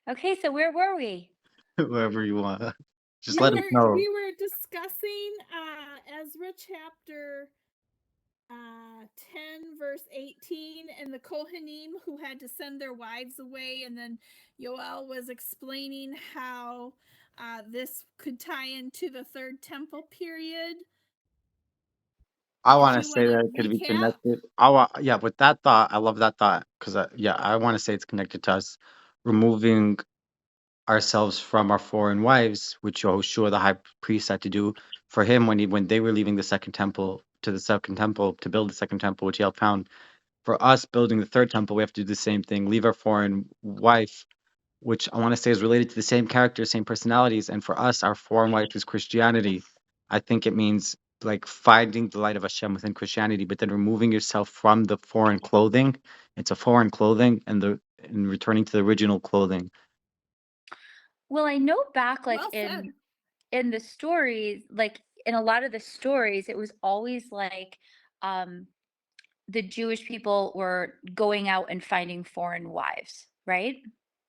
Okay, so where were we? Wherever you want. Just We let us were know. we were discussing Ezra chapter 10 verse 18 and the Kohanim who had to send their wives away, and then Yoel was explaining how this could tie into the third temple period. I If want to you want say to that it could be recap. connected. Yeah, with that thought, I love that thought because yeah, I want to say it's connected to us removing ourselves from our foreign wives, which Yahushua the high priest had to do for him when they were leaving the second temple to build the second temple, which he helped found. For us building the third temple, we have to do the same thing, leave our foreign wife, which I want to say is related to the same characters, same personalities. And for us, our foreign wife is Christianity. I think it means like finding the light of Hashem within Christianity, but then removing yourself from the foreign clothing. It's a foreign clothing and returning to the original clothing. Well, I know back like Well said. in the stories, like in a lot of the stories, it was always like um the Jewish people were going out and finding foreign wives, right?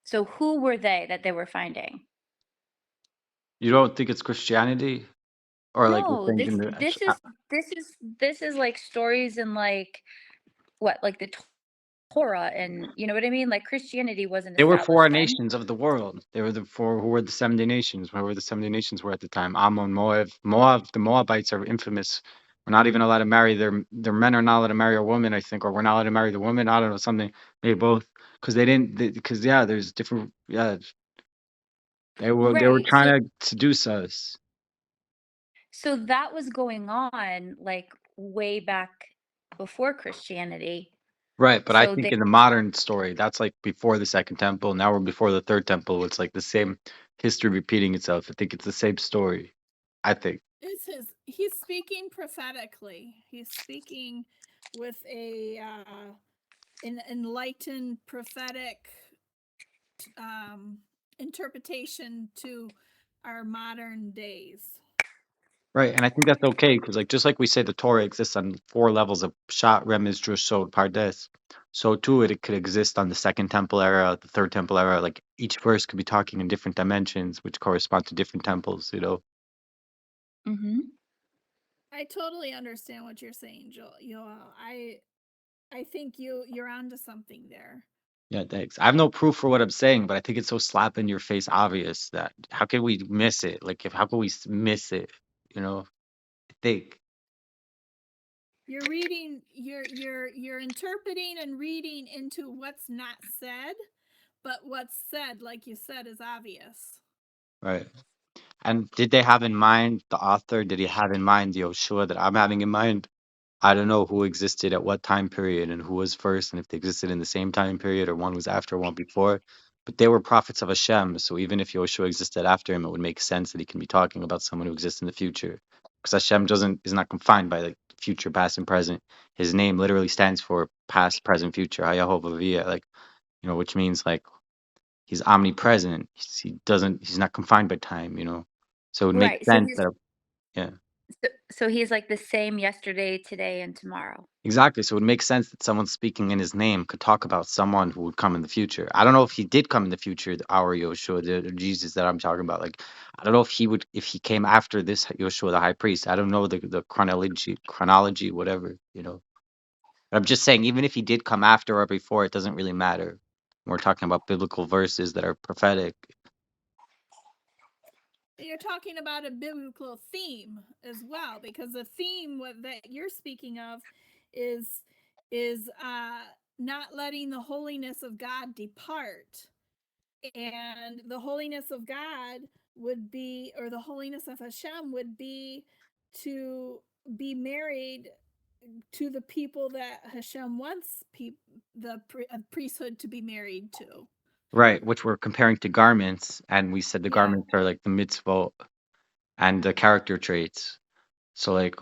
So who were they that they were finding? You don't think it's Christianity? Or like you're No, saying in this the this is this is this is like stories in like what, like the Torah, and you know what I mean? Like Christianity wasn't they were established four then. nations of the world. They were the four who were the 70 nations, where the 70 nations were at the time. Ammon, Moab. The Moabites are infamous. We're not even allowed to marry their men are not allowed to marry a woman, I think, or we're not allowed to marry the woman. I don't know, something. Maybe both. Because they didn't because yeah, there's different they were Right. So trying to seduce us. so that was going on like way back before Christianity. Right, but I So think they in the modern story, that's like before the second temple. Now we're before the third temple. It's like the same history repeating itself. I think it's the same story. I think. He's speaking prophetically. He's speaking with an enlightened prophetic um, interpretation to our modern days. Right, and I think that's okay because, like, just like we say, the Torah exists on four levels of Pshat, Remez, Drush, Sod, Pardes. So too, it could exist on the second temple era, the third temple era. Like each verse could be talking in different dimensions, which correspond to different temples. Mhm. I totally understand what you're saying, Joel. I think you're onto something there. Yeah, thanks. I have no proof for what I'm saying, but I think it's so slap in your face obvious that how can we miss it? Like, if how can we miss it? You know, I think. You're reading, you're interpreting and reading into what's not said, but what's said, like you said, is obvious. Right. And did they have in mind the author? Did he have in mind the Yoshua that I'm having in mind? I don't know who existed at what time period and who was first, and if they existed in the same time period or one was after, one before. But they were prophets of Hashem, so even if Yoshua existed after him, it would make sense that he can be talking about someone who exists in the future. Because Hashem doesn't is not confined by like future, past, and present. His name literally stands for past, present, future. Hayahovah Via, like which means like he's omnipresent. He's not confined by time. So it would make Right. So sense he's that yeah. so he's like the same yesterday, today, and tomorrow. Exactly. So it would make sense that someone speaking in his name could talk about someone who would come in the future. I don't know if he did come in the future, our Yoshua, the Jesus that I'm talking about. Like, I don't know if he came after this Yoshua, the high priest. I don't know the chronology, whatever. But I'm just saying, even if he did come after or before, it doesn't really matter. We're talking about biblical verses that are prophetic. You're talking about a biblical theme as well, because the theme that you're speaking of is is not letting the holiness of God depart, and the holiness of God would be, or the holiness of Hashem would be, to be married to the people that Hashem wants the priesthood to be married to. Right, which we're comparing to garments, and we said the Yeah. garments are like the mitzvot and the character traits. So like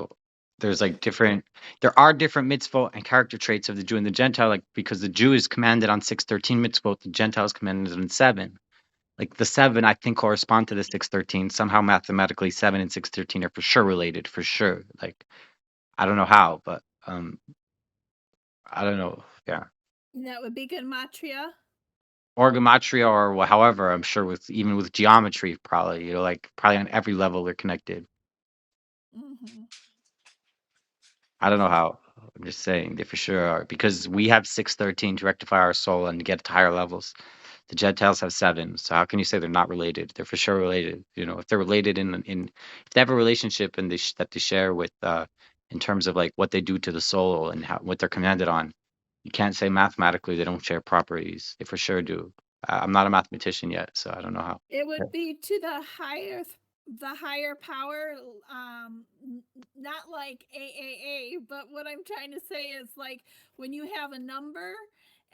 there are different mitzvot and character traits of the Jew and the Gentile, like because the Jew is commanded on 613 mitzvot, the Gentile is commanded on seven. Like the seven, I think, correspond to the 613. Somehow mathematically, 7 and 613 are for sure related, for sure. Like I don't know how, but I don't know. Yeah. And that would be gematria. or gematria, or however, I'm sure even with geometry, probably, like probably on every level they're connected. Hmm. I don't know how. I'm just saying they for sure are, because we have 613 to rectify our soul and get to higher levels. The Gentiles have 7, so how can you say they're not related? They're for sure related. If they're related if they have a relationship and that they share with in terms of like what they do to the soul and what they're commanded on, you can't say mathematically they don't share properties. They for sure do. I'm not a mathematician yet, so I don't know how. It would be to the higher power, not like AAA, but what I'm trying to say is like when you have a number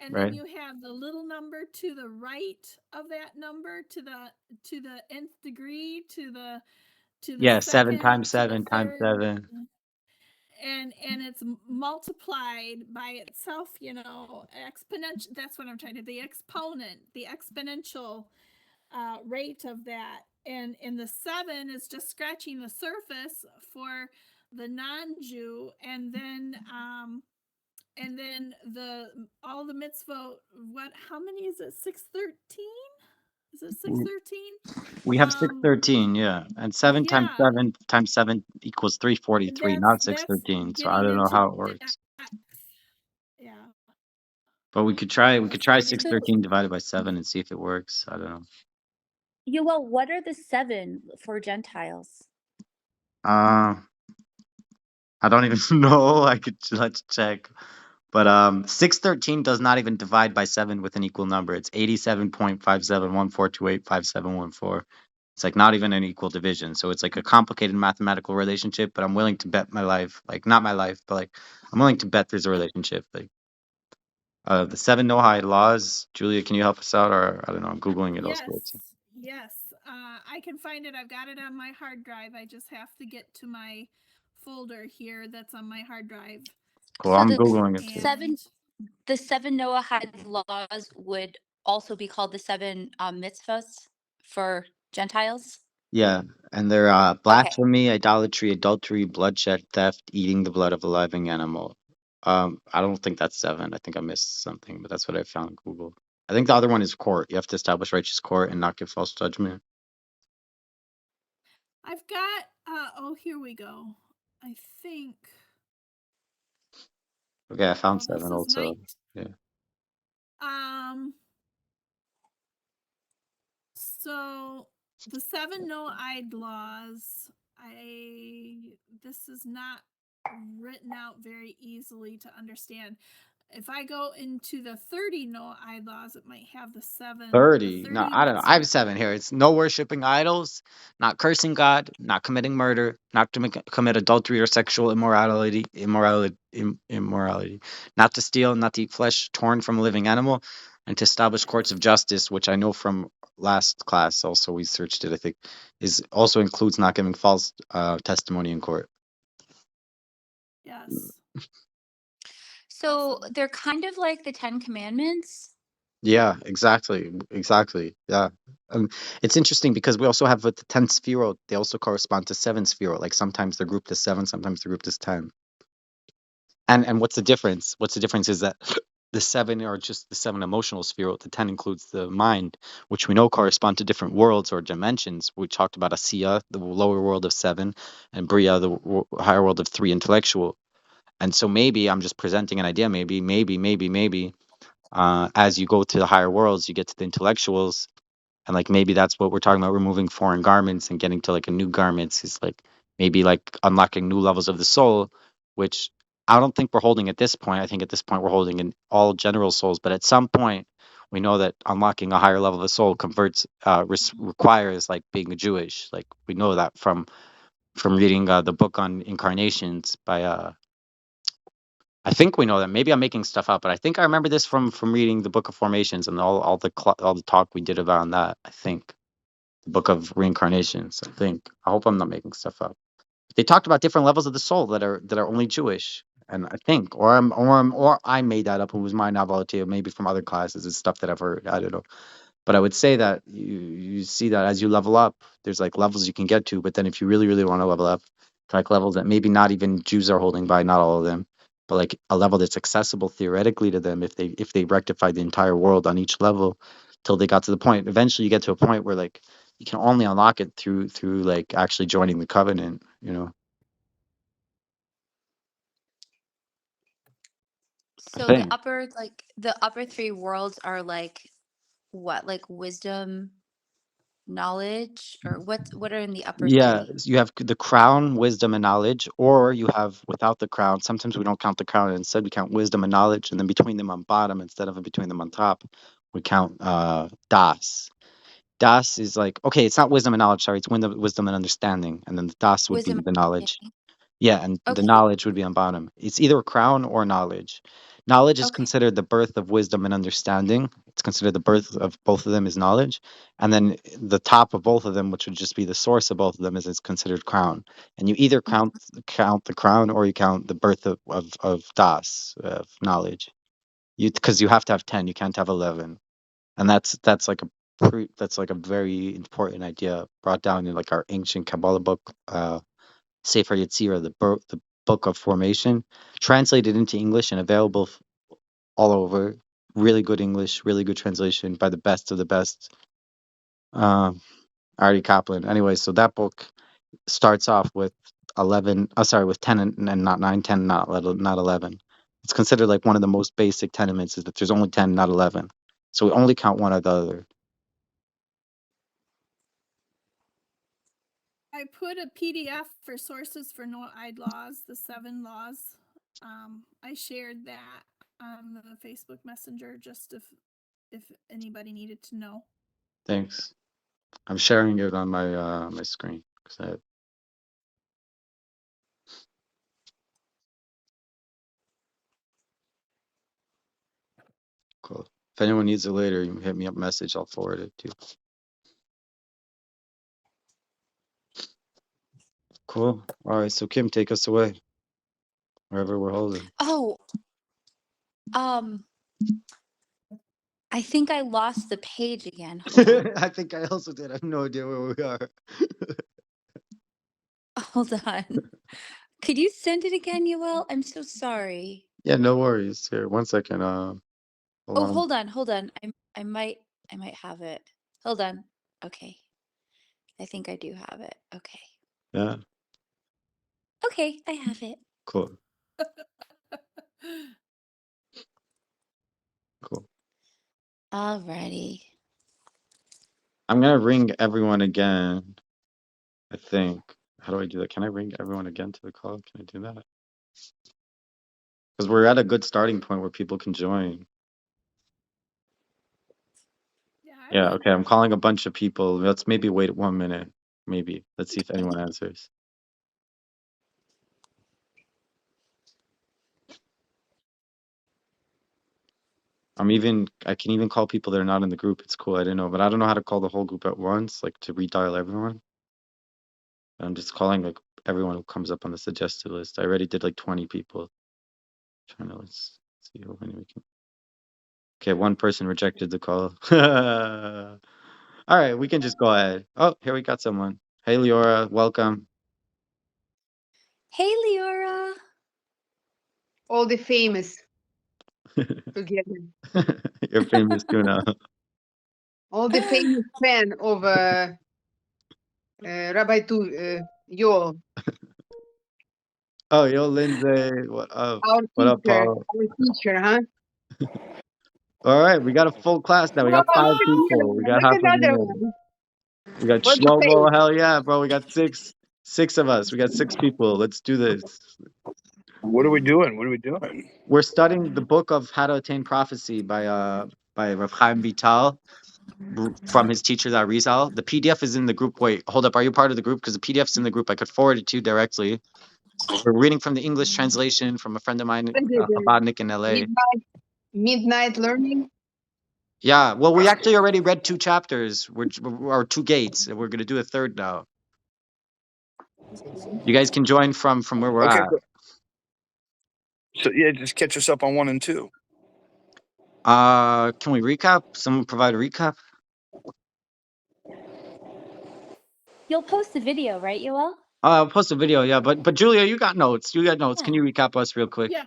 and then Right? you have the little number to the right of that number to the nth degree to the Yeah, 7 second times to the 7 times third, 7. and it's multiplied by itself, exponential. That's what I'm trying to, the exponent, the exponential rate of that. And the 7 is just scratching the surface for the non-Jew. And then the all the mitzvot, how many is it? 613? Is it 613? We have Um 613, yeah, and 7 times yeah, 7 times 7 equals 343, not that's 613. So I getting don't know into how it that. works. Yeah. But we could try Let's get So, into 613 divided by 7 and see if it works. I don't know. Yoel, what are the 7 for Gentiles? Uh, I don't even know. Let's check. But 613 does not even divide by 7 with an equal number. It's 87.5714285714. It's like not even an equal division. So it's like a complicated mathematical relationship, but I'm willing to bet my life, like not my life, but like I'm willing to bet there's a relationship. Like the 7 Noahide laws. Julia, can you help us out? Or I don't know, I'm Googling it also. Yes, yes. I can find it. I've got it on my hard drive. I just have to get to my folder here that's on my hard drive. Cool. So I'm the Googling it too. And seven Noahide laws would also be called the 7 mitzvahs for Gentiles. Yeah, and they're Okay. blasphemy, idolatry, adultery, bloodshed, theft, eating the blood of a living animal. I don't think that's 7. I think I missed something, but that's what I found on Google. I think the other one is court. You have to establish righteous court and not give false judgment. I've got, oh, here we go. I think, Okay, I found oh, this 7 is also. night. Yeah. Um, so the 7 no-ide laws, this is not written out very easily to understand. If I go into the 30 no-ide laws, it might have the 30. No, 30 I don't know. I mitzvot. have 7 here. It's no worshiping idols, not cursing God, not committing murder, not to commit adultery or sexual immorality, not to steal, not to eat flesh torn from a living animal, and to establish courts of justice, which I know from last class. Also, we searched it. I think is also includes not giving false testimony in court. Yes. So Awesome. they're kind of like the 10 Commandments. Yeah, exactly. Yeah. It's interesting because we also have with the 10 sphirot, they also correspond to 7 sphirot. Like sometimes they're grouped as 7, sometimes they're grouped as 10. And what's the difference? What's the difference is that the 7 are just the 7 emotional sphirot. The 10 includes the mind, which we know correspond to different worlds or dimensions. We talked about Asiya, the lower world of 7, and Bria, the higher world of 3, intellectual. And so maybe I'm just presenting an idea. Maybe as you go to the higher worlds, you get to the intellectuals, and like maybe that's what we're talking about, removing foreign garments and getting to like a new garments is like maybe like unlocking new levels of the soul, which I don't think we're holding at this point. I think at this point we're holding in all general souls, but at some point we know that unlocking a higher level of the soul requires like being a Jewish. Like we know that from reading the book on incarnations by I think we know that. Maybe I'm making stuff up, but I think I remember this from reading the Book of Formations and all the talk we did about that. I think the Book of Reincarnations. I think. I hope I'm not making stuff up. They talked about different levels of the soul that are only Jewish, and I think, or I made that up. It was my novelty, or maybe from other classes. It's stuff that I've heard. I don't know. But I would say that you see that as you level up, there's like levels you can get to. But then if you really want to level up, to like levels that maybe not even Jews are holding by, not all of them, but like a level that's accessible theoretically to them if they rectify the entire world on each level, till they got to the point. Eventually, you get to a point where like you can only unlock it through like actually joining the covenant. You know, I So think. the upper three worlds are like what? Like wisdom, knowledge, or what are in the upper Yeah, three? you have the crown, wisdom, and knowledge, or you have without the crown. Sometimes we don't count the crown, and instead we count wisdom and knowledge, and then between them on bottom, instead of between them on top, we count das. Das is like, okay, it's not wisdom and knowledge, sorry, it's wisdom and understanding, and then the das would be Wisdom, the knowledge. understanding. Yeah, and the Okay. knowledge would be on bottom. It's either a crown or knowledge. Knowledge is Okay. considered the birth of wisdom and understanding. It's considered the birth of both of them is knowledge. And then the top of both of them, which would just be the source of both of them, is it's considered crown. And you either count the crown or you count the birth of das, of knowledge. Because you have to have 10, you can't have 11. And that's like that's like a very important idea brought down in like our ancient Kabbalah book, Sefer Yetzirah, the book of formation, translated into English and available all over. Really good English, really good translation by the best of the best. Artie Kaplan. Anyway, so that book starts off with 11. Sorry, with 10 and not 9, 10, not 11. It's considered like one of the most basic tenements is that there's only 10, not 11. So we only count one or the other. I put a PDF for sources for no-eyed laws, the 7 laws. I shared that on the Facebook Messenger just if anybody needed to know. Thanks. I'm sharing it on my my screen. Cool. If anyone needs it later, you can hit me up message. I'll forward it too. Cool. All right. So Kim, take us away wherever we're holding. Oh, um, I think I lost the page again. Hold on. I think I also did. I have no idea where we are. Hold on. Could you send it again, Yoel? I'm so sorry. Yeah, no worries. Here, 1 second. Hold Oh, on. hold on. I might have it. Hold on. Okay. I think I do have it. Okay. Yeah. Okay, I have it. Cool. Cool. Alrighty. I'm gonna ring everyone again. I think. How do I do that? Can I ring everyone again to the call? Can I do that? Because we're at a good starting point where people can join. Yeah, Yeah, okay. I'm calling a bunch of people. Let's maybe wait 1 minute. Maybe. Let's see if anyone answers. I can even call people that are not in the group. It's cool. I didn't know, but I don't know how to call the whole group at once, like to redial everyone. I'm just calling like everyone who comes up on the suggested list. I already did like 20 people. Trying to let's see how many we can. Okay, one person rejected the call. All right, we can just go ahead. Oh, here we got someone. Hey, Leora, welcome. Hey, Leora. All the famous together. You're famous too now. All the famous fan of Rabbi Yoel, Oh, yo, Lindsay. What up? our What up, teacher, Paul? huh? All right, we got a full class now. We Oh, got 5 look at people. We you. got Look half of them another in. one. We got What's the face? Shlomo. Hell yeah, bro. We got six of us. We got 6 people. Let's do this. What are we doing? What are we doing? We're studying the book of How to Attain Prophecy by Rav Chaim Vital from his teacher, the Arizal. The PDF is in the group. Wait, hold up. Are you part of the group? Because the PDF's in the group. I could forward it to you directly. We're reading from the English translation from a friend of mine, What is it? Chabadnik in LA. Midnight learning? Yeah, well, we actually already read 2 chapters, or 2 gates, and we're going to do a third now. You guys can join from where we're Okay. at. So yeah, just catch us up on 1 and 2. Can we recap? Someone provide a recap? You'll post the video, right, Yoel? I'll post a video, yeah. But Julia, you got notes. You got notes. Can Yeah. you recap us real quick? Yeah.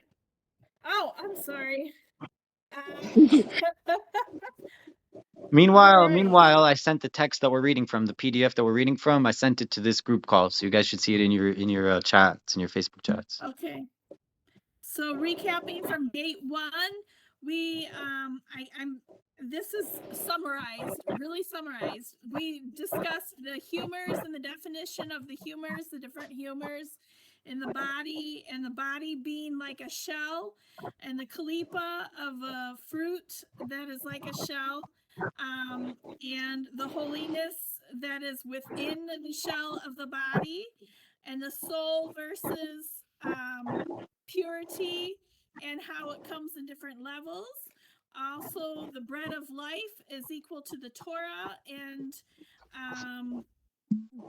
Oh, I'm sorry. Meanwhile, I sent the text that we're reading from, the PDF that we're reading from. I sent it to this group call, so you guys should see it in your chats, in your Facebook chats. Okay. So recapping from gate 1, we this is summarized, really summarized. We discussed the humors and the definition of the humors, the different humors in the body, and the body being like a shell, and the kalipa of a fruit that is like a shell, and the holiness that is within the shell of the body, and the soul versus purity and how it comes in different levels. Also, the bread of life is equal to the Torah, and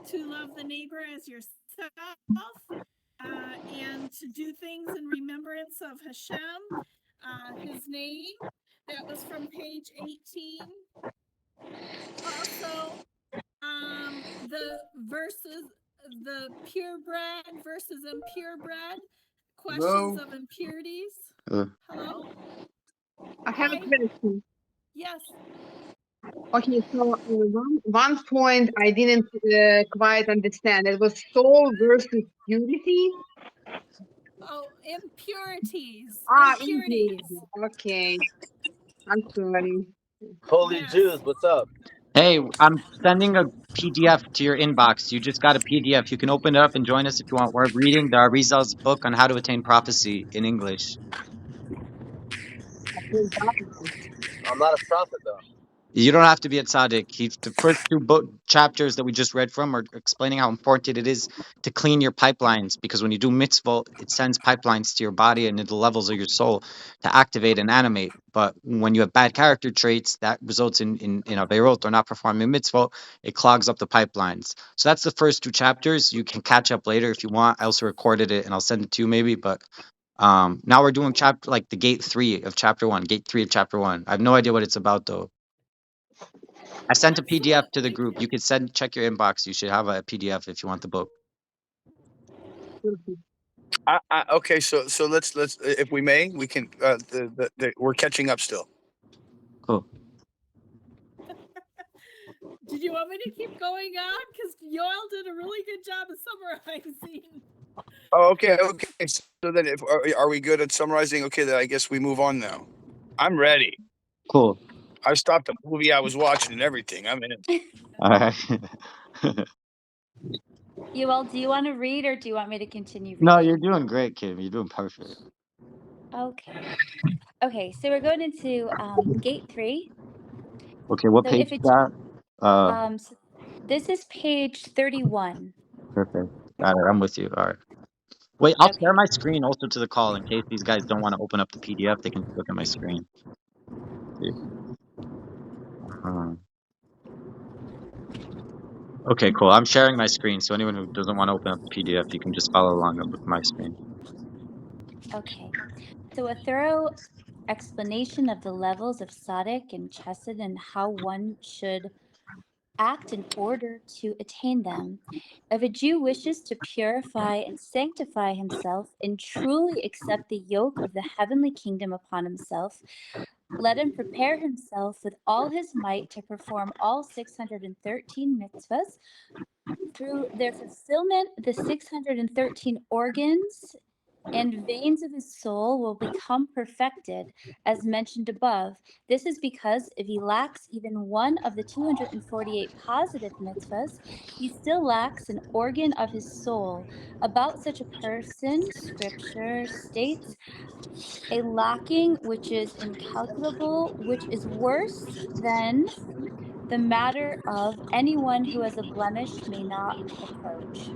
to love the neighbor as yourself, and to do things in remembrance of Hashem, his name. That was from page 18. Also, the verses, the pure bread versus impure bread, questions of impurities. Hello? I have a Hi. question. Yes. Okay, so one point I didn't quite understand. It was soul versus purity. Oh, impurities. Impurity. Impurities. Okay, I'm sorry. Holy Yes. Jews, what's up? Hey, I'm sending a PDF to your inbox. You just got a PDF. You can open it up and join us if you want. We're reading the Arizal's book on how to attain prophecy in English. I'm not a prophet though. You don't have to be a tzaddik. The first two book chapters that we just read from are explaining how important it is to clean your pipelines, because when you do mitzvot, it sends pipelines to your body and into the levels of your soul to activate and animate. But when you have bad character traits, that results in averot or not performing mitzvot, it clogs up the pipelines. So that's the first two chapters. You can catch up later if you want. I also recorded it and I'll send it to you maybe, but now we're doing chapter like the gate 3 of chapter 1, gate 3 of chapter 1. I have no idea what it's about though. I sent a PDF to the group. You could check your inbox. You should have a PDF if you want the book. Okay, so let's if we may, we can. We're catching up still. Cool. Did you want me to keep going on? Because Yoel did a really good job of summarizing. Oh, okay. So then, if are we good at summarizing? Okay, then I guess we move on now. I'm ready. Cool. I stopped the movie I was watching and everything. I'm in. All right. Yoel, do you want to read or do you want me to continue No, reading? you're doing great, Kim. You're doing perfect. Okay. Okay, so we're going into gate 3. Okay, what So page if is it's that? so this is page 31. Perfect. Got it. I'm with you. All right. Wait, I'll share Okay. my screen also to the call in case these guys don't want to open up the PDF. They can just look at my screen. See. Okay, cool. I'm sharing my screen, so anyone who doesn't want to open up the PDF, you can just follow along with my screen. Okay. So a thorough explanation of the levels of tzaddik and chesed and how one should act in order to attain them. If a Jew wishes to purify and sanctify himself and truly accept the yoke of the heavenly kingdom upon himself, let him prepare himself with all his might to perform all 613 mitzvahs. Through their fulfillment, the 613 organs and veins of his soul will become perfected, as mentioned above. This is because if he lacks even one of the 248 positive mitzvahs, he still lacks an organ of his soul. About such a person, scripture states, a lacking which is incalculable, which is worse than the matter of anyone who has a blemish may not approach.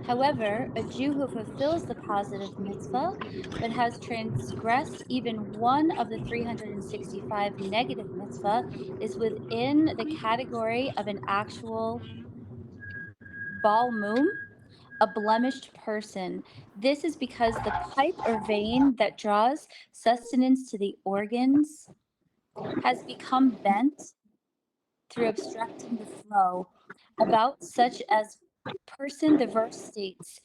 However, a Jew who fulfills the positive mitzvah but has transgressed even one of the 365 negative mitzvah is within the category of an actual balmum, a blemished person. This is because the pipe or vein that draws sustenance to the organs has become bent through obstructing the flow. About such as person, the verse states,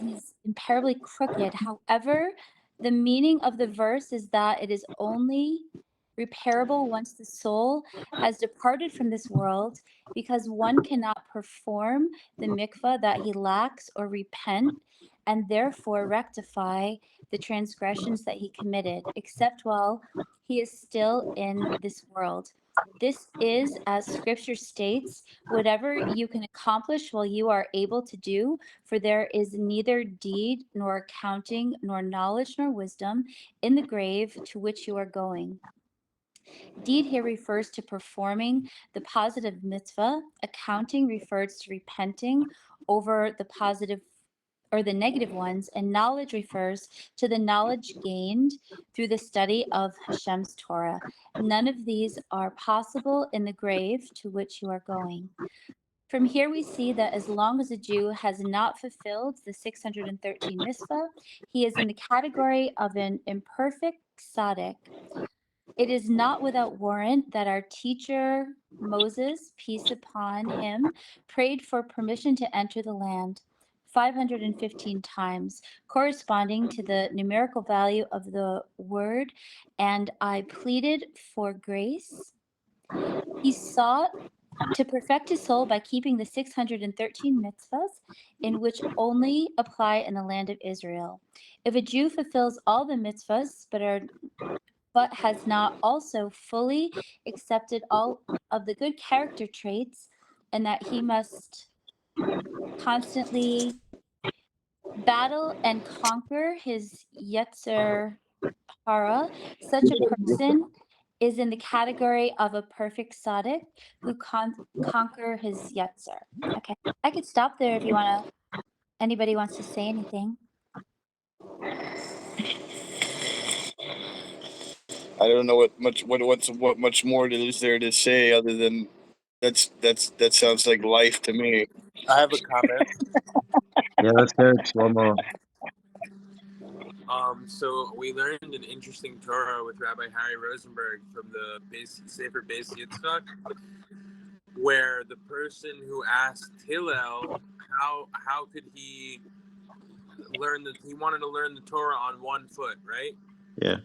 he's imperably crooked. However, the meaning of the verse is that it is only repairable once the soul has departed from this world, because one cannot perform the mikvah that he lacks or repent and therefore rectify the transgressions that he committed, except while he is still in this world. This is, as scripture states, whatever you can accomplish while you are able to do, for there is neither deed, nor accounting, nor knowledge, nor wisdom in the grave to which you are going. Deed here refers to performing the positive mitzvah. Accounting refers to repenting over the positive or the negative ones, and knowledge refers to the knowledge gained through the study of Hashem's Torah. None of these are possible in the grave to which you are going. From here, we see that as long as a Jew has not fulfilled the 613 mitzvah, he is in the category of an imperfect tzaddik. It is not without warrant that our teacher Moses, peace upon him, prayed for permission to enter the land 515 times, corresponding to the numerical value of the word, and I pleaded for grace. He sought to perfect his soul by keeping the 613 mitzvahs, in which only apply in the land of Israel. If a Jew fulfills all the mitzvahs but has not also fully accepted all of the good character traits, and that he must constantly battle and conquer his Yetzer Hara, such a person is in the category of a perfect tzaddik who conquer his Yetzer. Okay, I could stop there if you want to. Anybody wants to say anything? I don't know what much more is there to say other than that sounds like life to me. I have a comment. Yeah, let's hear it, Shlomo. So we learned an interesting Torah with Rabbi Harry Rosenberg from the Sefer Beis Yitzchak, where the person who asked Hillel how could he he wanted to learn the Torah on one foot, right? Yeah.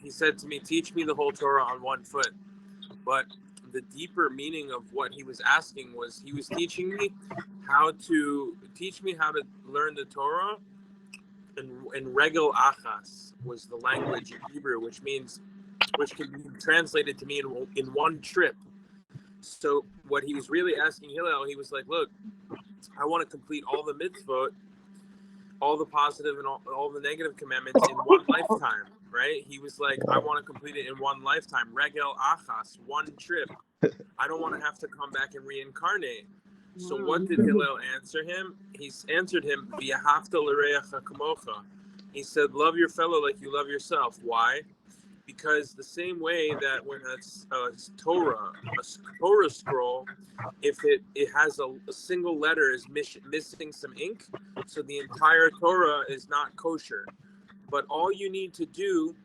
He said to me, "Teach me the whole Torah on one foot." But the deeper meaning of what he was asking was he was teaching me how to learn the Torah. And regel achas was the language in Hebrew, which can be translated to mean in one trip. So what he was really asking Hillel, he was like, look, I want to complete all the mitzvot, all the positive and all the negative commandments in one lifetime, right? He was like, I want to complete it in one lifetime. Regel achas, one trip. I don't want to have to come back and reincarnate. So what did Hillel answer him? He answered him, V'ahavta l'reacha kamocha. He said, love your fellow like you love yourself. Why? Because the same way that when a Torah scroll, if it has a single letter is missing some ink, so the entire Torah is not kosher. But all you need to do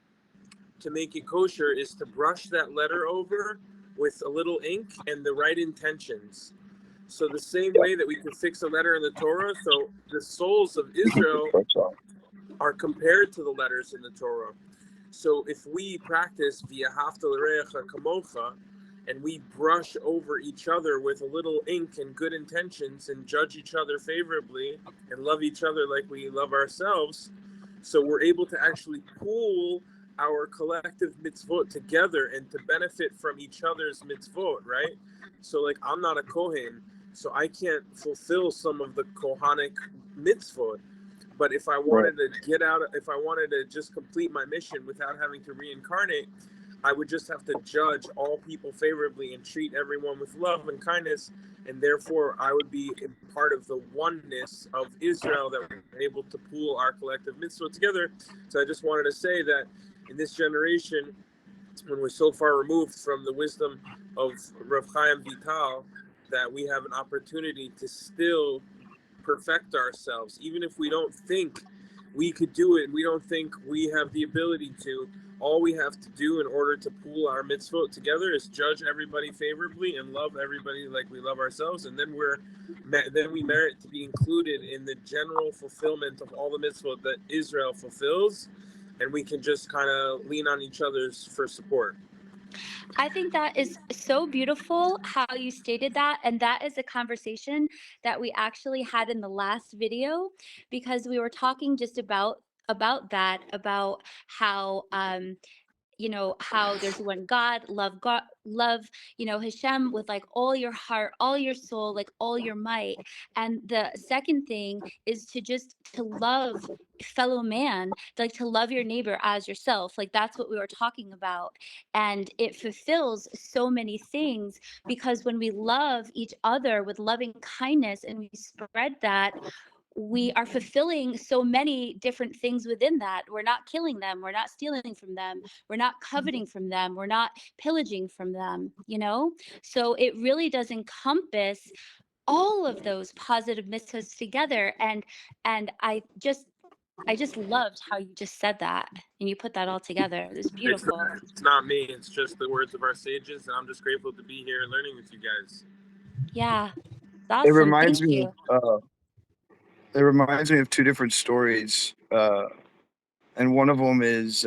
to make it kosher is to brush that letter over with a little ink and the right intentions. So the same way that we can fix a letter in the Torah, so the souls of Israel are compared to the letters in the Torah. So if we practice V'ahavta l'reacha kamocha, and we brush over each other with a little ink and good intentions and judge each other favorably and love each other like we love ourselves, so we're able to actually pool our collective mitzvot together and to benefit from each other's mitzvot, right? So like I'm not a Kohen, so I can't fulfill some of the Kohanic mitzvot. But if I wanted to just complete my mission without having to reincarnate, I would just have to judge all people favorably and treat everyone with love and kindness, and therefore I would be part of the oneness of Israel that we're able to pool our collective mitzvot together. So I just wanted to say that in this generation, when we're so far removed from the wisdom of Rav Chaim Vital, that we have an opportunity to still perfect ourselves, even if we don't think we could do it, we don't think we have the ability to. All we have to do in order to pool our mitzvot together is judge everybody favorably and love everybody like we love ourselves, and then we merit to be included in the general fulfillment of all the mitzvot that Israel fulfills, and we can just kind of lean on each other's for support. I think that is so beautiful how you stated that. And that is a conversation that we actually had in the last video, because we were talking just about that, about how how there's one God, love, Hashem with like all your heart, all your soul, like all your might. And the second thing is to love fellow man, like to love your neighbor as yourself. Like that's what we were talking about. And it fulfills so many things, because when we love each other with loving kindness and we spread that, we are fulfilling so many different things within that. We're not killing them, we're not stealing from them, we're not coveting from them, we're not pillaging from them. So it really does encompass all of those positive mitzvahs together. And I just loved how you just said that and you put that all together. It was beautiful. It's not me. It's just the words of our sages, and I'm just grateful to be here learning with you guys. Yeah, it's It awesome. reminds Thank me you. of two different stories, and one of them is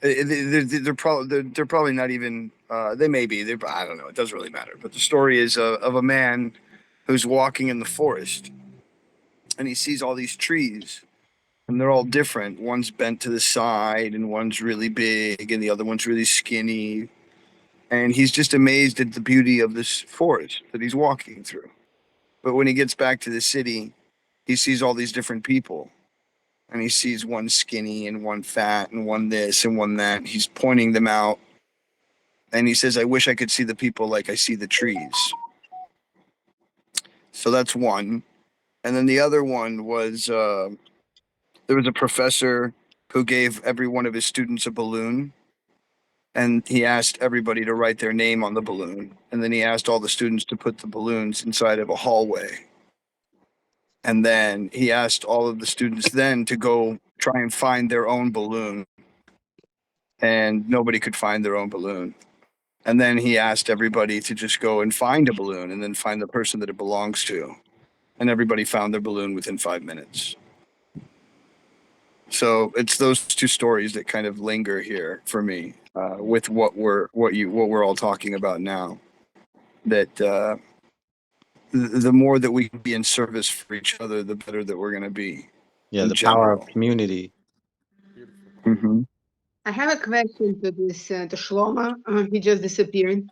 they're probably not even they may be, I don't know, it doesn't really matter. But the story is of a man who's walking in the forest, and he sees all these trees, and they're all different. One's bent to the side, and one's really big, and the other one's really skinny. And he's just amazed at the beauty of this forest that he's walking through. But when he gets back to the city, he sees all these different people. And he sees one skinny and one fat and one this and one that. He's pointing them out. And he says, I wish I could see the people like I see the trees. So that's one. And then the other one was there was a professor who gave every one of his students a balloon. And he asked everybody to write their name on the balloon. And then he asked all the students to put the balloons inside of a hallway. And then he asked all of the students then to go try and find their own balloon. And nobody could find their own balloon. And then he asked everybody to just go and find a balloon and then find the person that it belongs to. And everybody found their balloon within 5 minutes. So it's those two stories that kind of linger here for me, with what we're all talking about now. That the more that we can be in service for each other, the better that we're going to be. Yeah, in the power of general. community. Mm-hmm. I have a question to this to Shlomo. He just disappeared.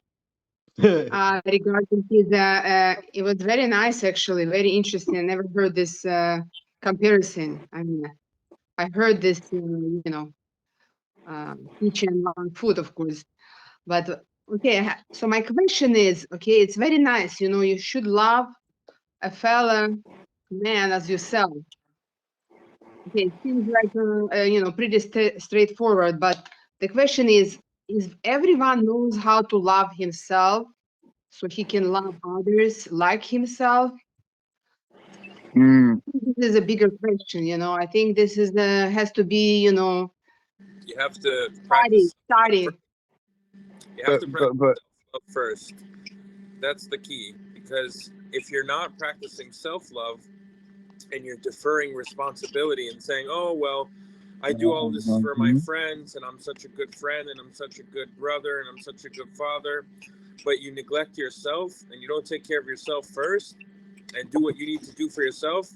Regarding his, it was very nice actually, very interesting. I never heard this comparison. I mean, I heard this, teaching on food, of course. But okay, so my question is, okay, it's very nice. You should love a fellow man as yourself. Okay, it seems like pretty straightforward. But the question is everyone knows how to love himself, so he can love others like himself? This is a bigger question. I think this is has to be, You have to practice. study. You have to practice But self-love first. That's the key, because if you're not practicing self-love and you're deferring responsibility and saying, "Oh well, I do all this for my friends, and I'm such a good friend, and I'm such a good brother, and I'm such a good father," but you neglect yourself and you don't take care of yourself first and do what you need to do for yourself,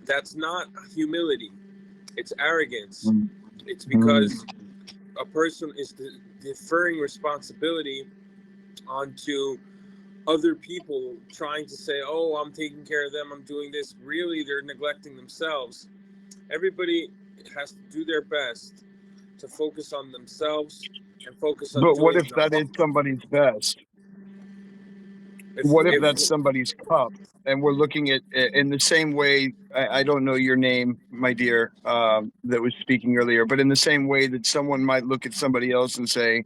that's not humility. It's arrogance. It's because a person is deferring responsibility onto other people, trying to say, "Oh, I'm taking care of them, I'm doing this." Really, they're neglecting themselves. Everybody has to do their best to focus on themselves and focus on what doing if that is somebody's best? What if that's somebody's cup? And we're looking at in the same way. I don't know your name, my dear, that was speaking earlier, but in the same way that someone might look at somebody else and say,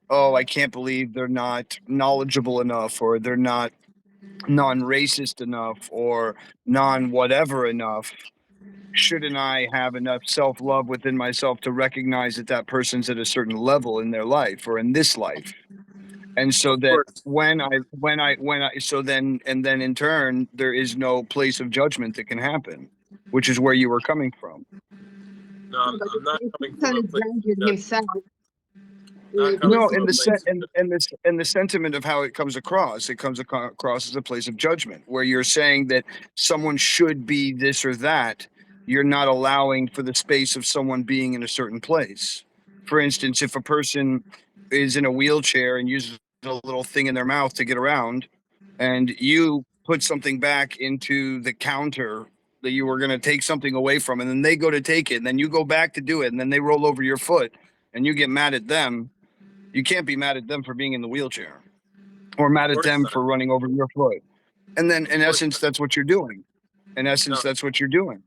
"Oh, I can't believe they're not knowledgeable enough, or they're not non-racist enough, or non-whatever enough." Shouldn't I have enough self-love within myself to recognize that that person's at a certain level in their life or in this life? And so that so then in turn, there is no place of judgment that can happen, which is where you were coming from. No, I'm not If coming he's from a only place of judging judgment. himself, not coming No, from in a the place in the sentiment of how it comes across as a place of judgment, where you're saying that someone should be this or that. You're not allowing for the space of someone being in a certain place. For instance, if a person is in a wheelchair and uses a little thing in their mouth to get around, and you put something back into the counter that you were going to take something away from, and then they go to take it, and then you go back to do it, and then they roll over your foot, and you get mad at them. You can't be mad at them for being in the wheelchair, or mad Of at course them not. for running over your foot. And then, in Of course essence, not. that's what you're doing. In essence, No, that's what you're doing.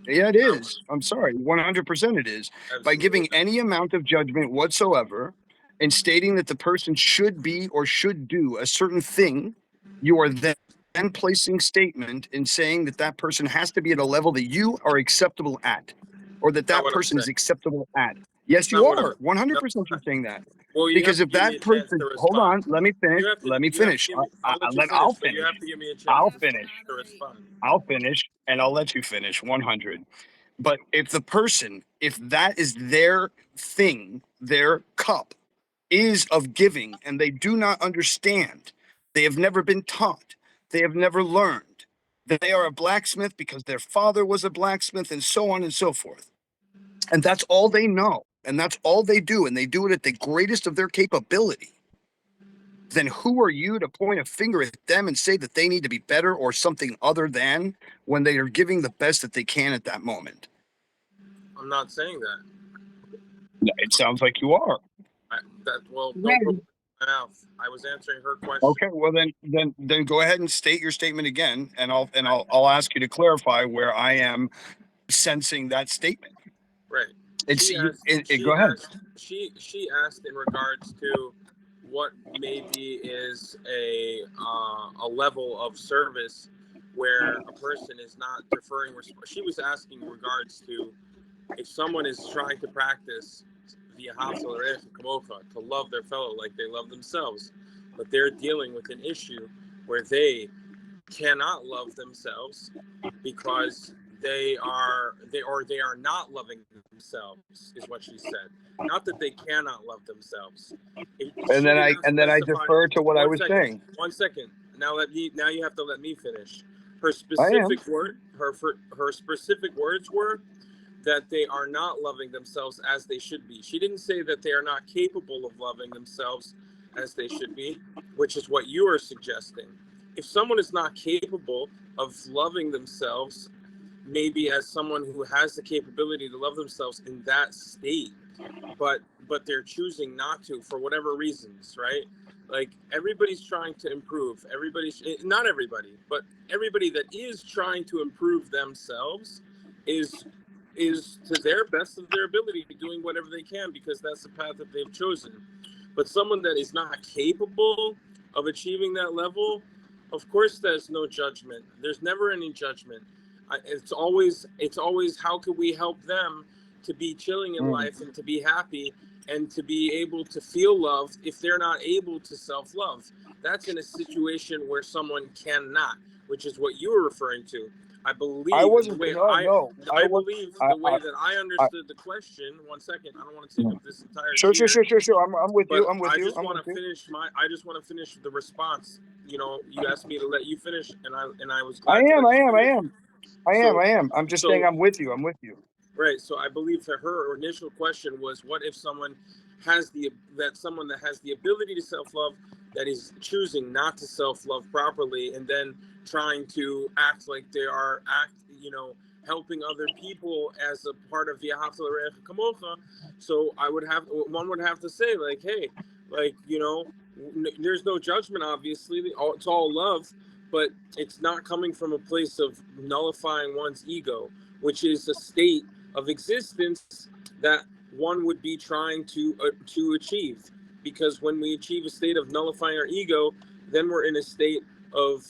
Yeah, it no, is. I'm sorry. 100% it is. By giving absolutely. any amount of judgment whatsoever and stating that the person should be or should do a certain thing, you are then placing statement and saying that that person has to be at a level that you are acceptable at, or that Not that what I'm person is saying. acceptable at. Yes, Not you what I'm. are. 100% No, you're saying that. well, you have Because to if give me that a chance to person, hold respond. on, let me finish. You have to. Let me You have to finish. give me. I'll let you I'll finish, but you finish. have to give me a He I'll chance has to finish. to moderate. respond. I'll finish, and I'll let you finish 100. But if the person, if that is their thing, their cup is of giving, and they do not understand, they have never been taught, they have never learned, they are a blacksmith because their father was a blacksmith, and so on and so forth. And that's all they know, and that's all they do, and they do it at the greatest of their capability. Then who are you to point a finger at them and say that they need to be better or something other than, when they are giving the best that they can at that moment? I'm not saying that. It sounds like you are. Well, don't Well, put words in my mouth. I was answering her question. Okay, well then go ahead and state your statement again, and I'll ask you to clarify where I am sensing that statement. Right. It's She asked. go ahead. She asked in regards to what maybe is a level of service where a person is not deferring. She was asking in regards to if someone is trying to practice via to love their fellow like they love themselves, but they're dealing with an issue where they cannot love themselves because they are not loving themselves, is what she said. Not that they cannot love themselves. And She then did I not specify. defer to what I was saying. 1 second. Now you have to let me finish. Her I am. specific her specific words were that they are not loving themselves as they should be. She didn't say that they are not capable of loving themselves as they should be, which is what you are suggesting. If someone is not capable of loving themselves, maybe as someone who has the capability to love themselves in that state, but they're choosing not to for whatever reasons, right? Like everybody's trying to improve. Not everybody, but everybody that is trying to improve themselves is to their best of their ability doing whatever they can because that's the path that they've chosen. But someone that is not capable of achieving that level, of course there's no judgment. There's never any judgment. It's always how can we help them to be chilling in life and to be happy and to be able to feel loved if they're not able to self-love. That's in a situation where someone cannot, which is what you were referring to. I believe I wasn't. the way No. I believe the way that I I understood the question. 1 second, I don't want to take up this entire Sure. cheer, I'm with but you. I'm with I you. just I'm want with to you. finish I just want to finish the response. You know, you asked me to let you finish, and I was I glad to am. let I you am. I finish. am. So I am. I'm just saying so I'm with you. I'm with you. right. So I believe that her initial question was, what if someone someone that has the ability to self-love that is choosing not to self-love properly and then trying to act like they are helping other people as a part of V'ahavta l're'echa kamocha. So one would have to say like, hey, like, there's no judgment, obviously. It's all love, but it's not coming from a place of nullifying one's ego, which is a state of existence that one would be trying to achieve. Because when we achieve a state of nullifying our ego, then we're in a state of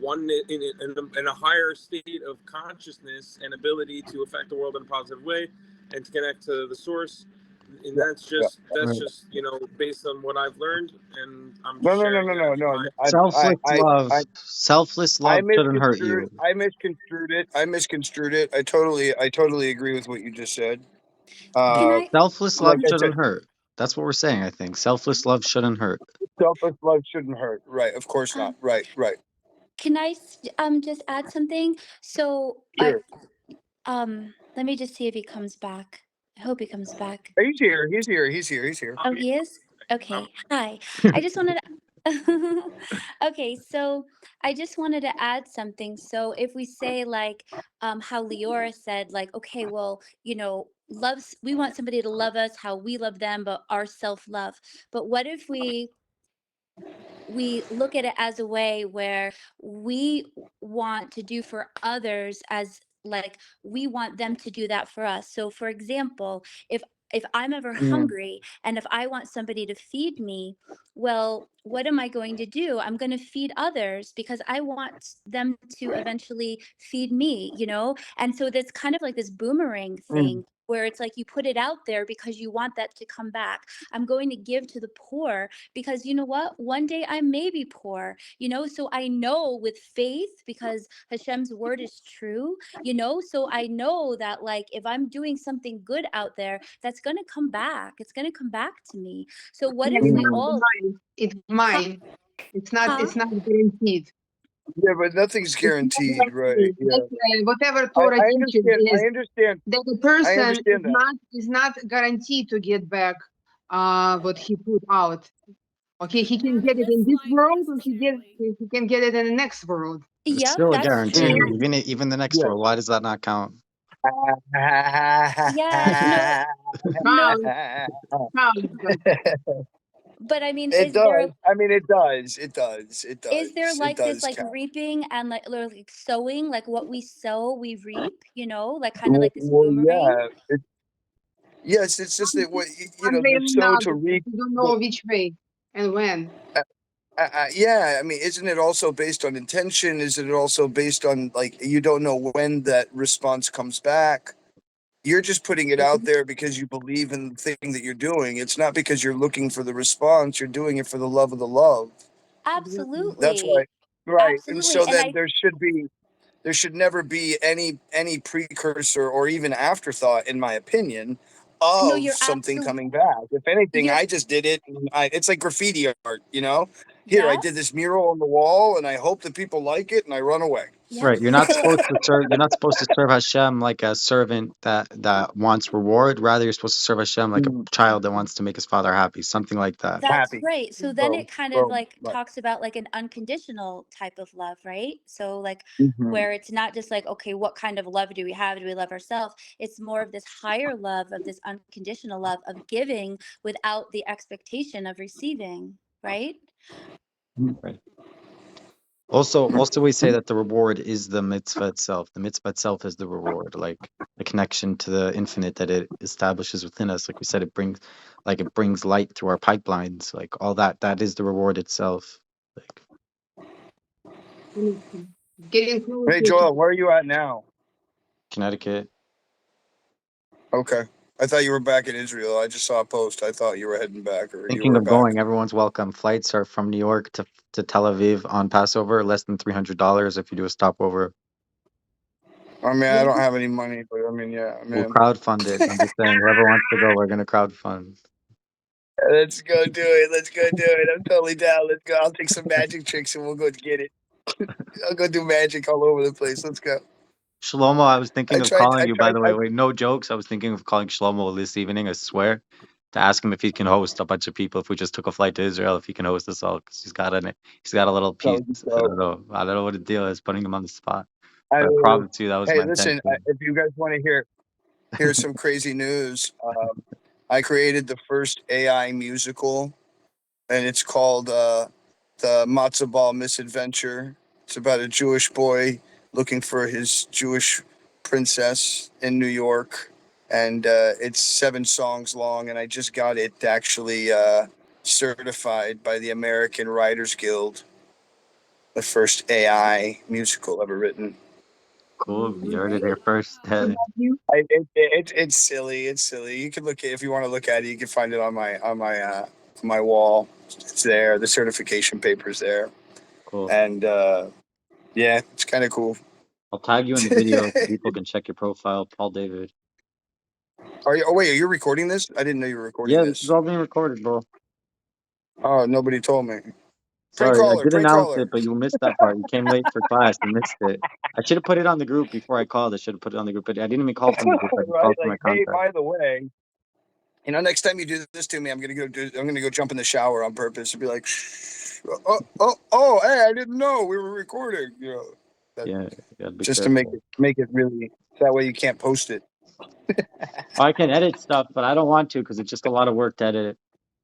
oneness, in a higher state of consciousness and ability to affect the world in a positive way and to connect to the source. And Yeah. that's just Right. based on what I've learned, and I'm No. just sharing that in my Selfless love shouldn't hurt you. I misconstrued it. I totally agree with what you just said. Can Uh, I? Selfless like love I said, shouldn't hurt. That's what we're saying, I think. Selfless love shouldn't hurt. Selfless love shouldn't hurt. Right. Of course not. Um, Right. Right. can I just add something? So Sure. let me just see if he comes back. I hope he comes back. He's here. He's here. He's here. He's here. Oh, he is? Okay. Hi. I just wanted to Okay, so I just wanted to add something. So if we say like how Leora said like okay, well, loves we want somebody to love us how we love them but our self-love. But what if we look at it as a way where we want to do for others as like we want them to do that for us. So for example, if I'm ever Mm, hungry and if I want somebody to feed me, well, what am I going to do? I'm going to feed others because I want them to eventually feed me. And so that's kind of like this boomerang mm, thing where it's like you put it out there because you want that to come back. I'm going to give to the poor because you know what? One day I may be poor. So I know with faith, because Hashem's word is true. So I know that like if I'm doing something good out there, that's going to come back. It's going to come back to me. So what Yeah, if we mm. all, It's huh? mine. It's not. Huh? It's not guaranteed. Yeah, but nothing's It's not guaranteed, right? guaranteed. Yeah. Whatever I, Torah I teaches understand. I is understand. that the I person understand that. is not guaranteed to get back what he put out. Okay, he can Not get in it this in this life world, or necessarily. he can get it in the next world. It's Yep, still a that's guarantee. true. Mm. Even the next Yeah. world. Why does that not count? Yeah, no, Count. but I mean, It does. I mean, it does. It does. It is there does. It like this does like count. reaping and like sowing, like what we sow, we reap, like kind of Well, like this well, boomerang? yeah. Yes, it's just that what One way or there's so to another, reap. you don't But know which way and when. yeah, I mean, isn't it also based on intention? Isn't it also based on like you don't know when that response comes back? You're just putting it out there because you believe in the thing that you're doing. It's not because you're looking for the response. You're doing it for the love of the love. That's why, Absolutely. right? And Absolutely. so And then I there should never be any precursor or even afterthought, in my opinion, no, of you're something absolutely coming back. If anything, you're I just did it. And it's like graffiti art, Here, I yeah. did this mural on the wall, and I hope that people like it, and I run away. Yeah. Right. You're not So supposed to serve. You're not supposed to serve Hashem like a servant that wants reward. Rather, you're supposed to serve Hashem like a Mm, child that wants to make his father happy. Something like that. that's happy. right. So then Boom. it kind of Boom. like Right. talks about like an unconditional type of love, right? So like Mhm. where it's not just like, okay, what kind of love do we have? Do we love ourselves? It's more of this higher love, of this unconditional love of giving without the expectation of receiving, right? Right. Also, we say that the reward is the mitzvah itself. The mitzvah itself is the reward, like the connection to the infinite that it establishes within us. Like we said, it brings light through our pipelines. Like all that. That is the reward itself. Like Getting Hey, closer to Joel, where are you at now? Connecticut. Okay. I thought you were back in Israel. I just saw a post. I thought you were heading back, or you Thinking were of back. going, everyone's welcome. Flights are from New York to Tel Aviv on Passover, less than $300 if you do a stopover. I mean, I don't have any money, but I mean, yeah, We'll man. crowdfund it. I'm just saying, whoever wants to go, we're gonna crowdfund. Let's go do it. Let's go do it. I'm totally down. Let's go. I'll take some magic tricks and we'll go get it. I'll go do magic all over the place. Let's go. Shlomo, I was thinking I of tried. calling I you, by tried. the way. Wait, no jokes. I was thinking of calling Shlomo this evening, I swear, to ask him if he can host a bunch of people. If we just took a flight to Israel, if he can host us all, because he's got a little That piece. would be I dope. don't know. I don't know what the deal is, putting him on the spot. I But I mean, promise you, that was hey, my listen. intention. If you guys want to hear some crazy news, I created the first AI musical, and it's called the Matzo Ball Misadventure. It's about a Jewish boy looking for his Jewish princess in New York, and it's 7 songs long. And I just got it actually certified by the American Writers Guild, the first AI musical ever written. Cool. You heard it Great. here first. It's silly. It's silly. You can look at if you want to look at it. You can find it on my wall. It's there. The certification paper's there, Cool. and yeah, it's kind of cool. I'll tag you in the video so people can check your profile, Paul David. Are you? Oh wait, are you recording this? I didn't know you were recording Yeah, this is this. all being recorded, bro. Oh, nobody told me. Prank Sorry, I caller, did prank announce caller. it, but you missed that part. You came late for class. You missed it. I should have put it on the group before I called. I should have put it on the group, but I didn't even call from the group. I just Right? called from my Like, hey, contact. by the way, next time you do this to me, I'm gonna go jump in the shower on purpose and be like, shh, oh, hey, I didn't know we were recording. Yeah, you gotta be Just to careful. make it really, that way you can't post it. Oh, I can edit stuff, but I don't want to because it's just a lot of work to edit it.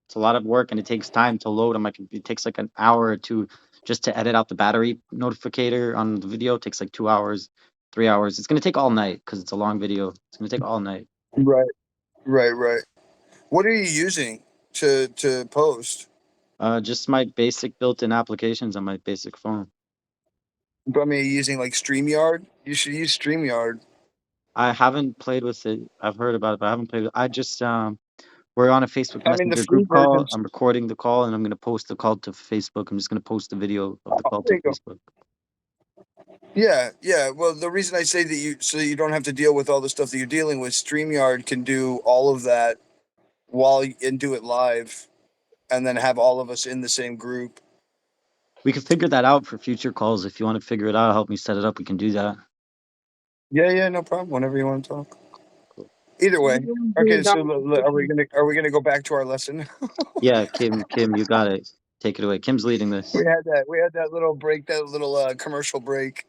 It's a lot of work and it takes time to load on my computer. It takes like an hour or two just to edit out the battery notificator on the video. It takes like 2 hours, 3 hours. It's gonna take all night because it's a long video. It's gonna take all night. Right, right. What are you using to post? Just my basic built-in applications on my basic phone. But I mean, are you using like StreamYard? You should use StreamYard. I haven't played with it. I've heard about it, but I haven't played with it. I just we're on a Facebook I mean, the Messenger free group call. versions. I'm recording the call and I'm gonna post the call to Facebook. I'm just gonna post the video of the Oh, call there to you go. Facebook. Yeah. Well, the reason I say that so you don't have to deal with all the stuff that you're dealing with, StreamYard can do all of that and do it live, and then have all of us in the same group. We can figure that out for future calls. If you want to figure it out, help me set it up. We can do that. Yeah, no problem. Whenever you want to talk. Cool. Either way. Okay, so are we Okay. gonna go back to our lesson? Yeah, Kim, you got it. Take it away. Kim's leading this. We had that little break, that little commercial break.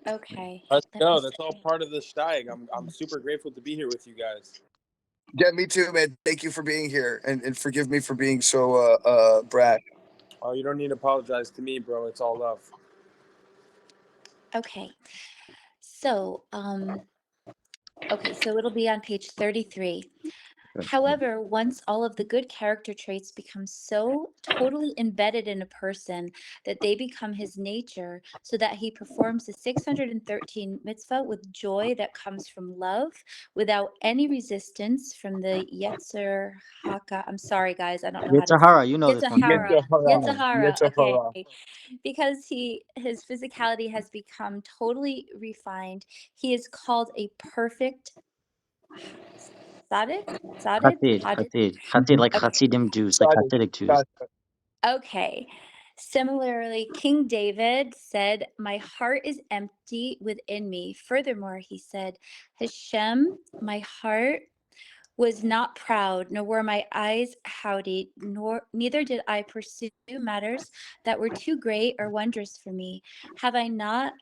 Okay. Let's Let me go. That's all see. part of the steig. I'm super grateful to be here with you guys. Yeah, me too, man. Thank you for being here, and forgive me for being so brash. Oh, you don't need to apologize to me, bro. It's all love. Okay. So, okay, so it'll be on page 33. However, once all of the good character traits become so totally embedded in a person that they become his nature, so that he performs the 613 mitzvah with joy that comes from love, without any resistance from the Yetzer Haka. I'm sorry, guys, I don't know how to. Yitzhahara, you know this one, Kim. Yetzirah. Okay. Yetzirah. Because his physicality has become totally refined, he is called a perfect tzaddik. Hasid, like Okay. Hasidim Jews, like Hasidic Jews. Okay. Similarly, King David said, "My heart is empty within me." Furthermore, he said, "Hashem, my heart was not proud, nor were my eyes haughty, neither did I pursue matters that were too great or wondrous for me. Have I not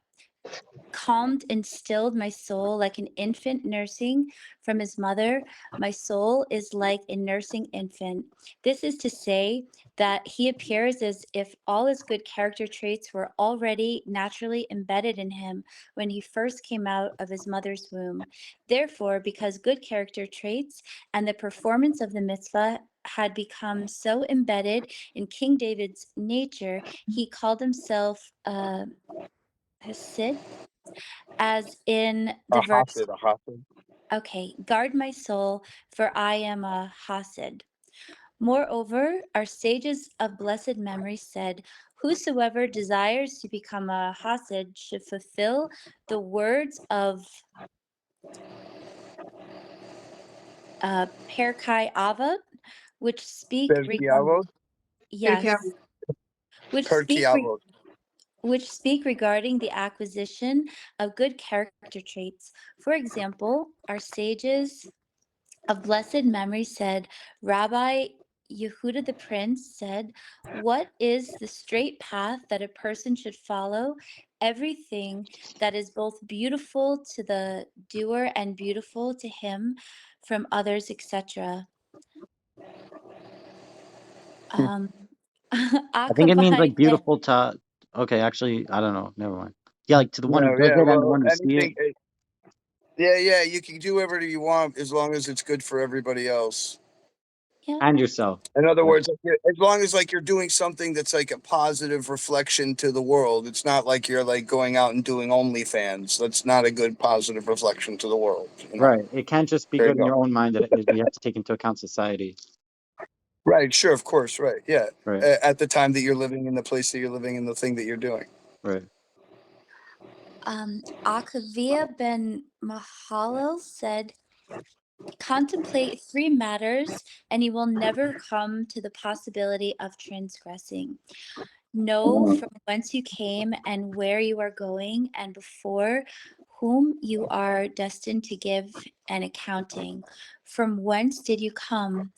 calmed and stilled my soul like an infant nursing from his mother? My soul is like a nursing infant." This is to say that he appears as if all his good character traits were already naturally embedded in him when he first came out of his mother's womb. Therefore, because good character traits and the performance of the mitzvah had become so embedded in King David's nature, he called himself Hasid, as in the A verse, Hasid. okay, "Guard my soul, for I am a Hasid." Moreover, our sages of blessed memory said, "Whosoever desires to become a Hasid should fulfill the words of Perkai Avot, which speak regarding, Perkiavos. yes, which speak Perkiavos. regarding the acquisition of good character traits. For example, our sages of blessed memory said, Rabbi Yehuda the Prince said, "What is the straight path that a person should follow? Everything that is both beautiful to the doer and beautiful to him from others, etc." Um, I think it means Akavai like said, beautiful to. Okay, actually, I don't know. Never mind. Yeah, like to the one who No, does yeah. it and the Well, one who see it. anything. Yeah. You can do whatever you want as long as it's good for everybody else. yeah, And yourself. In other Right. words, as long as like you're doing something that's like a positive reflection to the world, it's not like you're like going out and doing OnlyFans. That's not a good positive reflection to the world. Right. It can't just be There you good in go. your own mind. That you have to take into account society. Right. Sure. Of course. Right. Yeah. Right. At the time that you're living, in the place that you're living, in the thing that you're doing. Right. Akavia ben Mahalel said, Contemplate three matters, and you will never come to the possibility of transgressing. Know from whence you came and where you are going, and before whom you are destined to give an accounting. From whence did you come?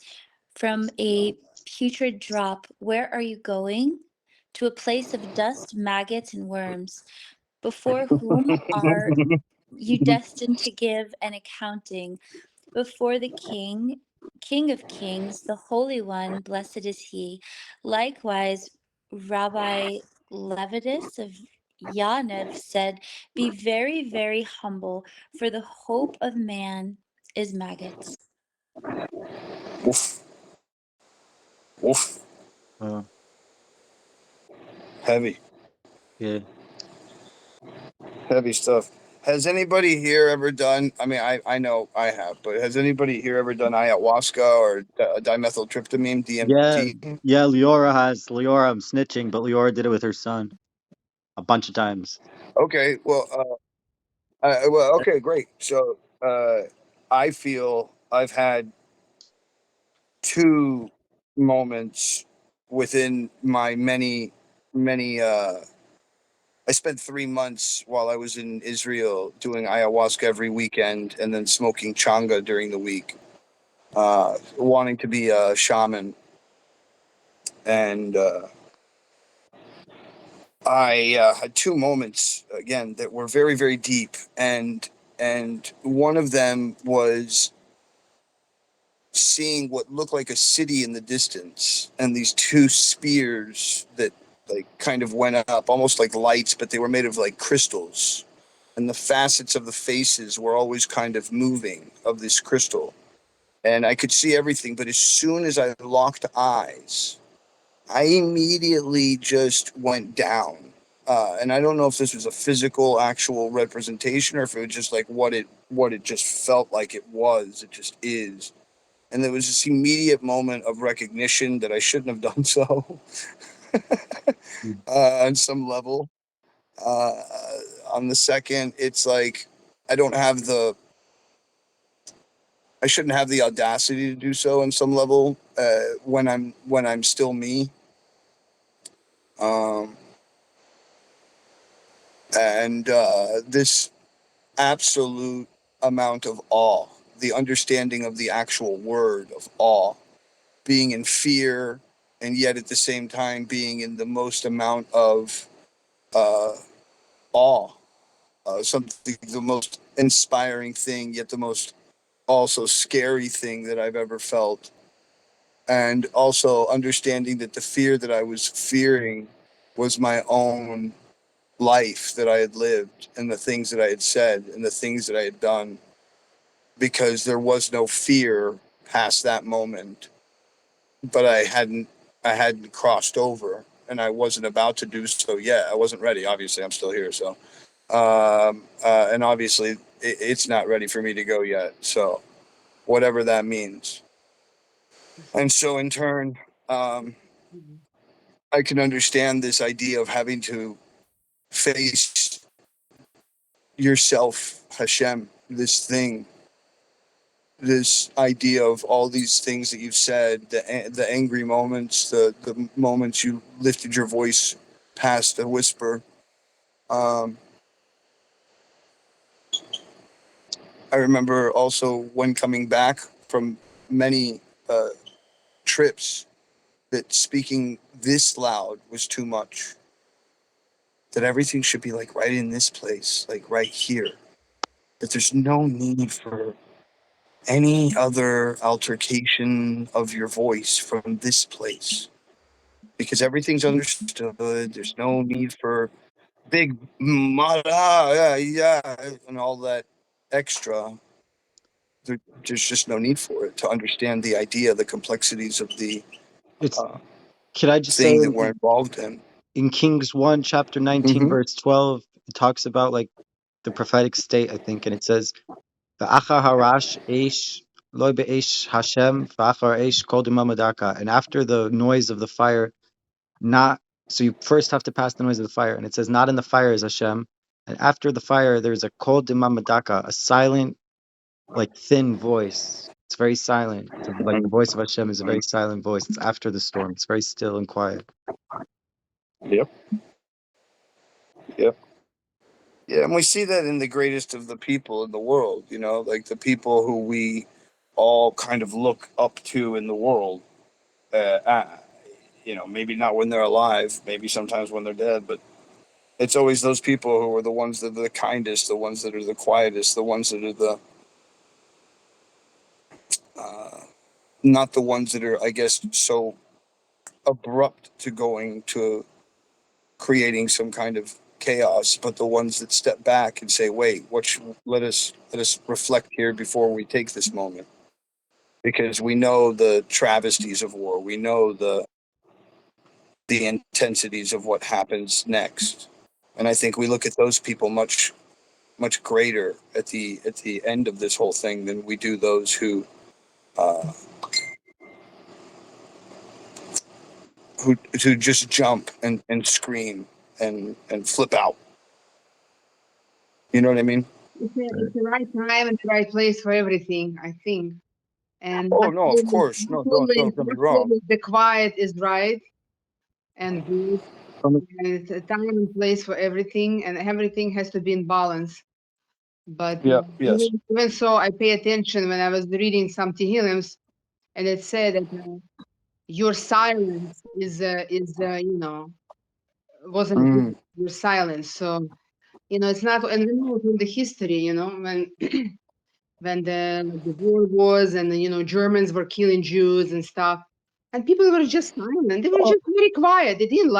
From a putrid drop. Where are you going? To a place of dust, maggots, and worms. Before whom are you destined to give an accounting? Before the King of Kings, the Holy One, blessed is he. Likewise, Rabbi Levitus of Yaniv said, be very, very humble, for the hope of man is maggots. Oof. Oof. Uh, Heavy. yeah. Heavy stuff. Has anybody here ever done? I mean, I know I have, but has anybody here ever done ayahuasca or dimethyltryptamine Yeah. (DMT)? Yeah, Leora has. Leora, I'm snitching, but Leora did it with her son a bunch of times. Okay, okay, great. So I feel I've had two moments within my many. I spent 3 months while I was in Israel doing ayahuasca every weekend and then smoking changa during the week, wanting to be a shaman. And I had two moments again that were very, very deep, and one of them was seeing what looked like a city in the distance, and these two spears that like kind of went up, almost like lights, but they were made of like crystals, and the facets of the faces were always kind of moving of this crystal, and I could see everything. But as soon as I locked eyes, I immediately just went down. And I don't know if this was a physical, actual representation, or if it was just like what it just felt like it was. It just is. And there was this immediate moment of recognition that I shouldn't have done so Mm. on some level. Uh, on the second, it's like I don't have the, I shouldn't have the audacity to do so on some level when I'm still me. Um, and this absolute amount of awe, the understanding of the actual word of awe, being in fear, and yet at the same time being in the most amount of uh, awe, something, the most inspiring thing, yet the most also scary thing that I've ever felt. And also understanding that the fear that I was fearing was my own life that I had lived, and the things that I had said, and the things that I had done, because there was no fear past that moment. But I hadn't crossed over, and I wasn't about to do so yet. I wasn't ready. Obviously, I'm still here, so and obviously it's not ready for me to go yet. So whatever that means. And so in turn, um, I can understand this idea of having to face yourself, Hashem, this thing, this idea of all these things that you've said, the angry moments, the moments you lifted your voice past a whisper. Um, I remember also when coming back from many uh, trips that speaking this loud was too much. That everything should be like right in this place, like right here. That there's no need for any other altercation of your voice from this place, because everything's understood. There's no need for big mada, yeah, yeah, and all that extra. There's just no need for it to understand the idea, the complexities of the It's uh, Could I just say thing that we're involved in. in Kings 1, chapter 19, Mm-hmm. verse 12, it talks about like the prophetic state, I think, and it says, "V'achar harash eish loy be'esh Hashem v'achar eish kol demamadaka." And after the noise of the fire, not so you first have to pass the noise of the fire, and it says, "Not in the fire is Hashem." And after the fire, there's a kol demamadaka, a silent like thin voice. It's very silent. Like the voice of Hashem is a very silent voice. It's after the storm. It's very still and quiet. Yep. Yep. Yeah, and we see that in the greatest of the people in the world, you know, like the people who we all kind of look up to in the world. You know, maybe not when they're alive, maybe sometimes when they're dead, but it's always those people who are the ones that are the kindest, the ones that are the quietest, the ones that are the not the ones that are, I guess, so abrupt to going to creating some kind of chaos, but the ones that step back and say, "Wait, let us reflect here before we take this moment," because we know the travesties of war, we know the intensities of what happens next, and I think we look at those people much greater at the end of this whole thing than we do those uh, who just jump and scream and flip out. You know what I mean? It's the right time and the right place for everything, I think. And Oh no, of course. No, don't get me not wrong. always the quiet is right and good. Um, And it's a time and place for everything, and everything has to be in balance. But Yeah. Yes. even so, I pay attention when I was reading some Tehillims, and it said that your silence is you know, wasn't good, Mm. your silence. So you know, it's not, and we know from the history, you know, when when the war was, and you know, Germans were killing Jews and stuff, and people were just silent. They were Oh, just very quiet. They didn't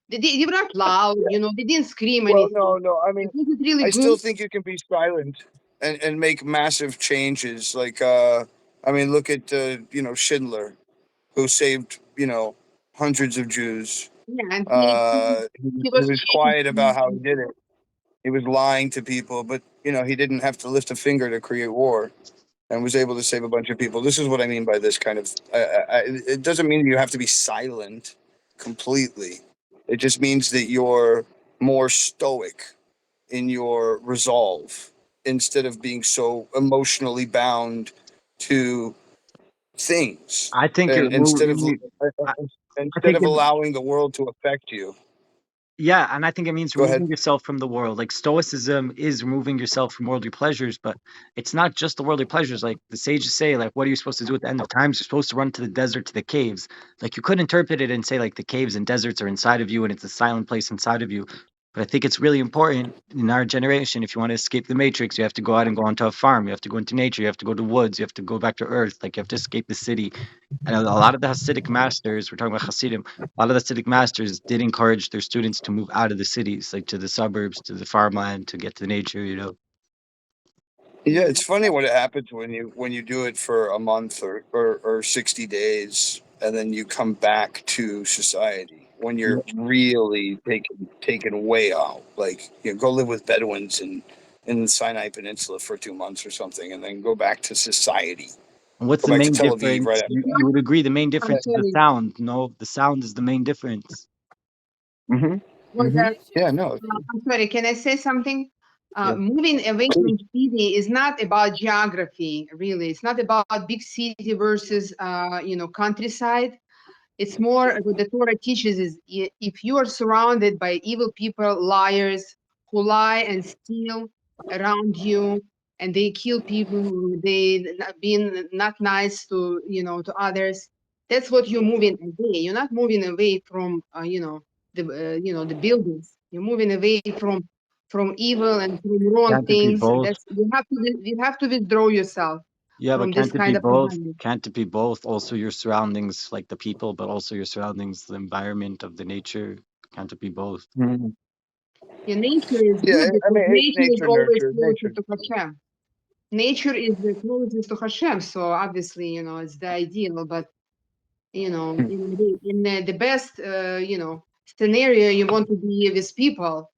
they were not loud, you know, they didn't scream well, anything. no. I mean, Was it really I good? still think you can be silent and make massive changes. Like, I mean, look at Schindler, who saved hundreds of Jews. Yeah, and he He was was quiet about how he changing. did it. He was lying to people, but he didn't have to lift a finger to create war, and was able to save a bunch of people. This is what I mean by this kind of. It doesn't mean you have to be silent completely. It just means that you're more stoic in your resolve instead of being so emotionally bound to things, I think and it I, I instead think of it, allowing the world to affect you. yeah, and I think it means Go ahead. removing yourself from the world. Like stoicism is removing yourself from worldly pleasures, but it's not just the worldly pleasures. Like the sages say, like what are you supposed to do at the end of times? You're supposed to run to the desert, to the caves. Like you could interpret it and say like the caves and deserts are inside of you and it's a silent place inside of you. But I think it's really important in our generation. If you want to escape the matrix, you have to go out and go onto a farm. You have to go into nature. You have to go to woods. You have to go back to earth. Like you have to escape the city. And a lot of the Hasidic masters, we're talking about Hasidim, a lot of the Hasidic masters did encourage their students to move out of the cities, like to the suburbs, to the farmland, to get to the nature. Yeah, it's funny what happens when you do it for a month or 60 days, and then you come back to society when Yeah. you're really taken way out. Like go live with Bedouins in the Sinai Peninsula for 2 months or something, and then go back to society. And what's Go the back to main Tel Aviv right difference? after You would agree the main I'm difference is the sorry. sound. No, the sound is the main difference. that. Mm-hmm. Well, Mm-hmm. Yeah, Nature. no. I'm sorry, can I say something? Yeah. Moving away Please. from city is not about geography, really. It's not about big city versus, you know, countryside. It's more what the Torah teaches is if you are surrounded by evil people, liars who lie and steal around you, and they kill people, being not nice to to others. That's what you're moving away. You're not moving away from the buildings. You're moving away from evil and from wrong Can't it be things. both? That's you have to withdraw yourself Yeah, but from this can't it be kind of both? environment. Can't it be both? Also your surroundings, like the people, but also your surroundings, the environment of the nature. Can't it be both? Mhm. Yeah, nature is Yeah, good I because mean it's nature is nature, always nurture, closer nature. to Hashem. Nature is the closest to Hashem, so obviously, it's the ideal. But in the best, scenario, you want to be with people.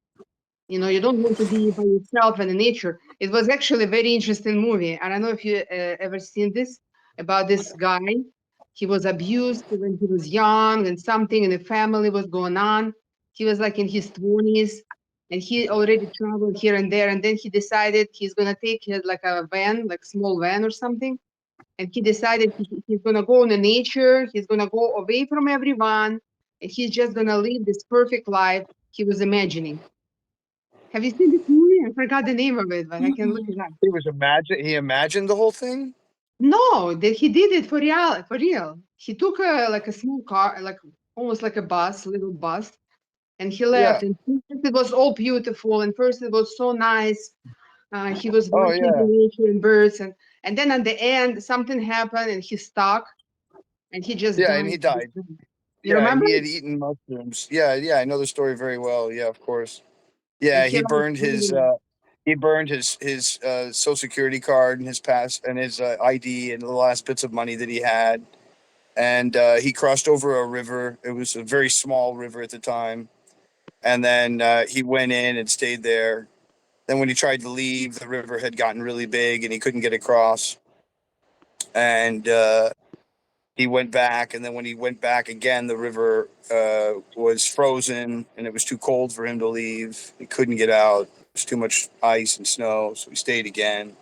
You don't want to be by yourself and in nature. It was actually a very interesting movie. I don't know if you ever seen this about this guy. He was abused when he was young, and something in the family was going on. He was like in his 20s, and he already traveled here and there. And then he decided he's gonna take like a van, like small van or something. And he decided he's gonna go in the nature. He's gonna go away from everyone, and he's just gonna live this perfect life he was imagining. Have you seen this movie? I forgot the name of it, but I can look it up. He imagined the whole thing. No, that he did it for real. For real, he took like a small car, like almost like a bus, little bus, and he left. Yeah. And first it was all beautiful, and first it was so nice. He was Oh watching the yeah. nature and birds, and then at the end something happened, and he stuck, and he just Yeah, and he died. died. You Yeah, remember? he had eaten mushrooms. Yeah, I know the story very well. Yeah, of course. And Yeah, he like, he burned his social security card and his pass and his ID and the last bits of money that he had. And he crossed over a river. It was a very small river at the time. And then he went in and stayed there. Then when he tried to leave, the river had gotten really big and he couldn't get across. And he went back, and then when he went back again, the river was frozen, and it was too cold for him to leave. He couldn't get out. There's too much ice and snow, so he stayed again.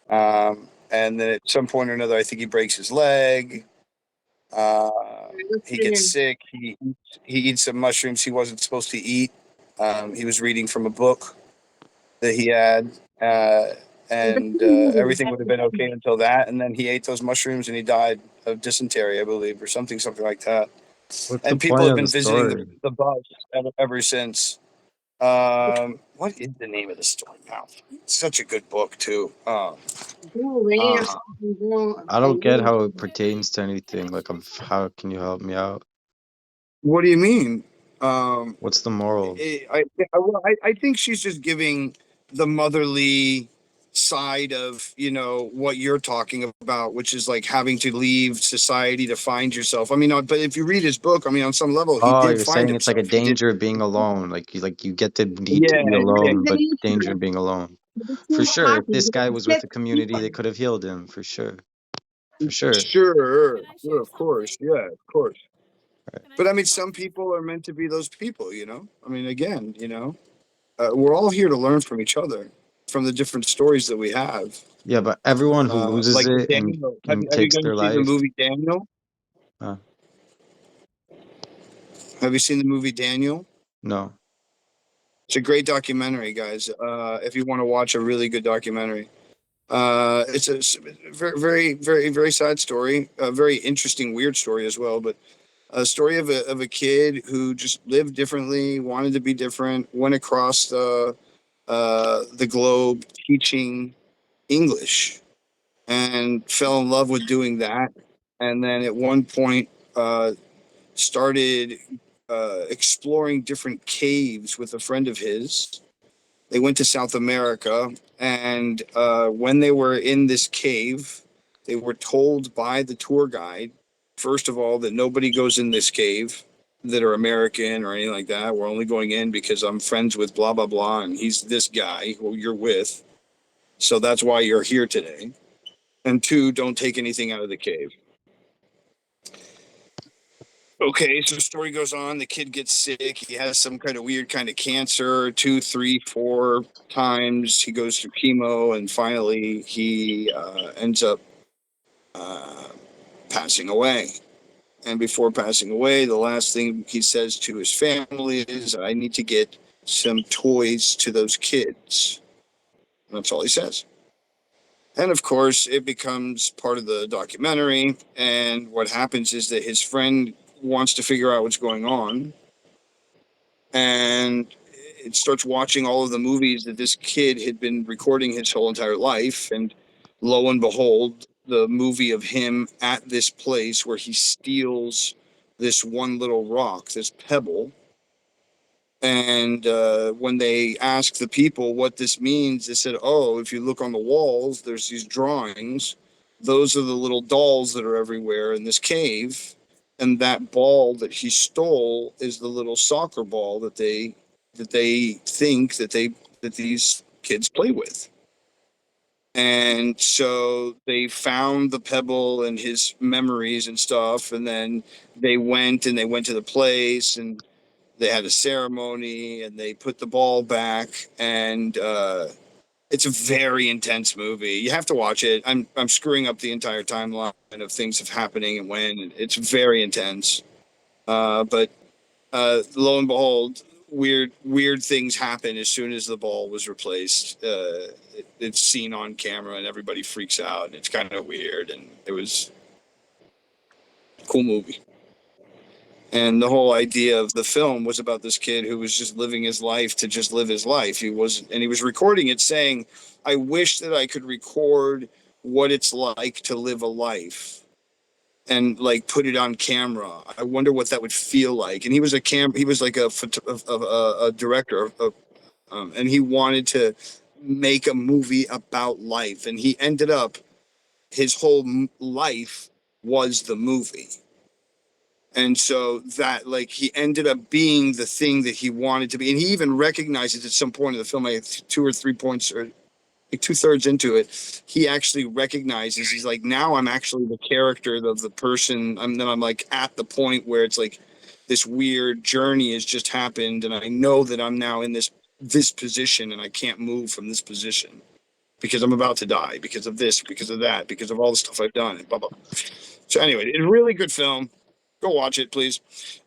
And then at some point or another, I think he breaks his leg. Uh, what's he her gets name? sick. He eats some mushrooms he wasn't supposed to eat. He was reading from a book that he had. And everything would have been okay until that. And then he ate those mushrooms and he died of dysentery, I believe, or something like that. What's the And people point have of the been visiting story? the bus ever since. What is the name of the story now? It's such a good book too. Go away or Uh, something. Go I don't get away. how it pertains to anything. Like, how can you help me out? what do you mean? Um, What's the morals? I think she's just giving the motherly side of what you're talking about, which is like having to leave society to find yourself. I mean, but if you read his book, I mean, on some level, he Oh, did you're find saying it's like a himself. He did. danger of being alone. Like you get to need to Yeah, be yeah, alone, The but danger nature. of being alone. It's For so sure. If happy. this guy was with That's the community, they different. could have healed him, for sure. For sure. sure, Can I sure, share of something? course, yeah, of course. Can I But I share mean, some something? people are meant to be those people. I mean, again, we're all here to learn from each other, from the different stories that we have. Yeah, but everyone who loses Like the it and Daniel. and Have you takes guys their seen the life, movie Daniel? uh, Have you seen the movie Daniel? no. It's a great documentary, guys. If you want to watch a really good documentary, it's a very, very, very, very sad story. A very interesting, weird story as well. But a story of a kid who just lived differently, wanted to be different, went across the globe teaching English, and fell in love with doing that. And then at one point, started exploring different caves with a friend of his. They went to South America, and when they were in this cave, they were told by the tour guide, first of all, that nobody goes in this cave that are American or anything like that. We're only going in because I'm friends with blah, blah, blah, and he's this guy who you're with. So that's why you're here today. And two, don't take anything out of the cave. Okay, so the story goes on. The kid gets sick. He has some kind of weird kind of cancer, two, three, four times. He goes through chemo, and finally he ends up uh, passing away. And before passing away, the last thing he says to his family is, I need to get some toys to those kids. And that's all he says. And of course, it becomes part of the documentary. And what happens is that his friend wants to figure out what's going on, and it starts watching all of the movies that this kid had been recording his whole entire life. And lo and behold, the movie of him at this place where he steals this one little rock, this pebble. And when they asked the people what this means, they said, oh, if you look on the walls, there's these drawings. Those are the little dolls that are everywhere in this cave. And that ball that he stole is the little soccer ball that they think that these kids play with. And so they found the pebble and his memories and stuff, and then they went to the place, and they had a ceremony and they put the ball back, and it's a very intense movie. You have to watch it. I'm screwing up the entire timeline of things of happening and when. It's very intense. But lo and behold, weird things happen as soon as the ball was replaced. It's seen on camera and everybody freaks out. And it's kind of weird, and it was a cool movie. And the whole idea of the film was about this kid who was just living his life to just live his life. He was recording it saying, I wish that I could record what it's like to live a life and like put it on camera. I wonder what that would feel like. And he was like a director and he wanted to make a movie about life. And he ended up, his whole life was the movie. And so that, like, he ended up being the thing that he wanted to be. And he even recognizes at some point in the film, like 2 or 3 points, or like 2/3 into it, he actually recognizes, he's like, now I'm actually the character of the person. I'm like at the point where it's like this weird journey has just happened. And I know that I'm now in this position and I can't move from this position because I'm about to die because of this, because of that, because of all the stuff I've done, and blah, blah. So anyway, it's a really good film. Go watch it, please.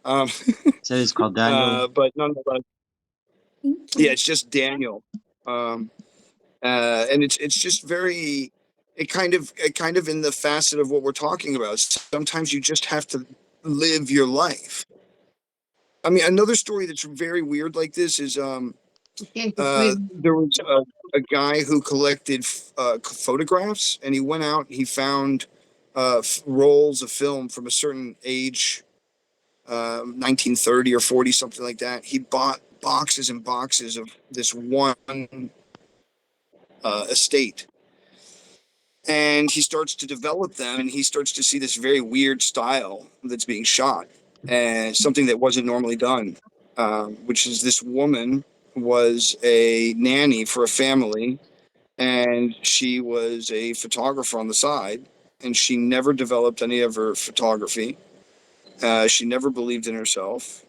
So it's called Daniel. But nonetheless, Thank yeah, you. it's just Daniel. And it's just very, it kind of in the facet of what we're talking about. Sometimes you just have to live your life. I mean, another story that's very weird like this is Okay, please. there was a guy who collected photographs, and he went out and he found rolls of film from a certain age, 1930 or 40, something like that. He bought boxes and boxes of this one estate, and he starts to develop them, and he starts to see this very weird style that's being shot, and something that wasn't normally done, which is this woman was a nanny for a family, and she was a photographer on the side, and she never developed any of her photography. She never believed in herself.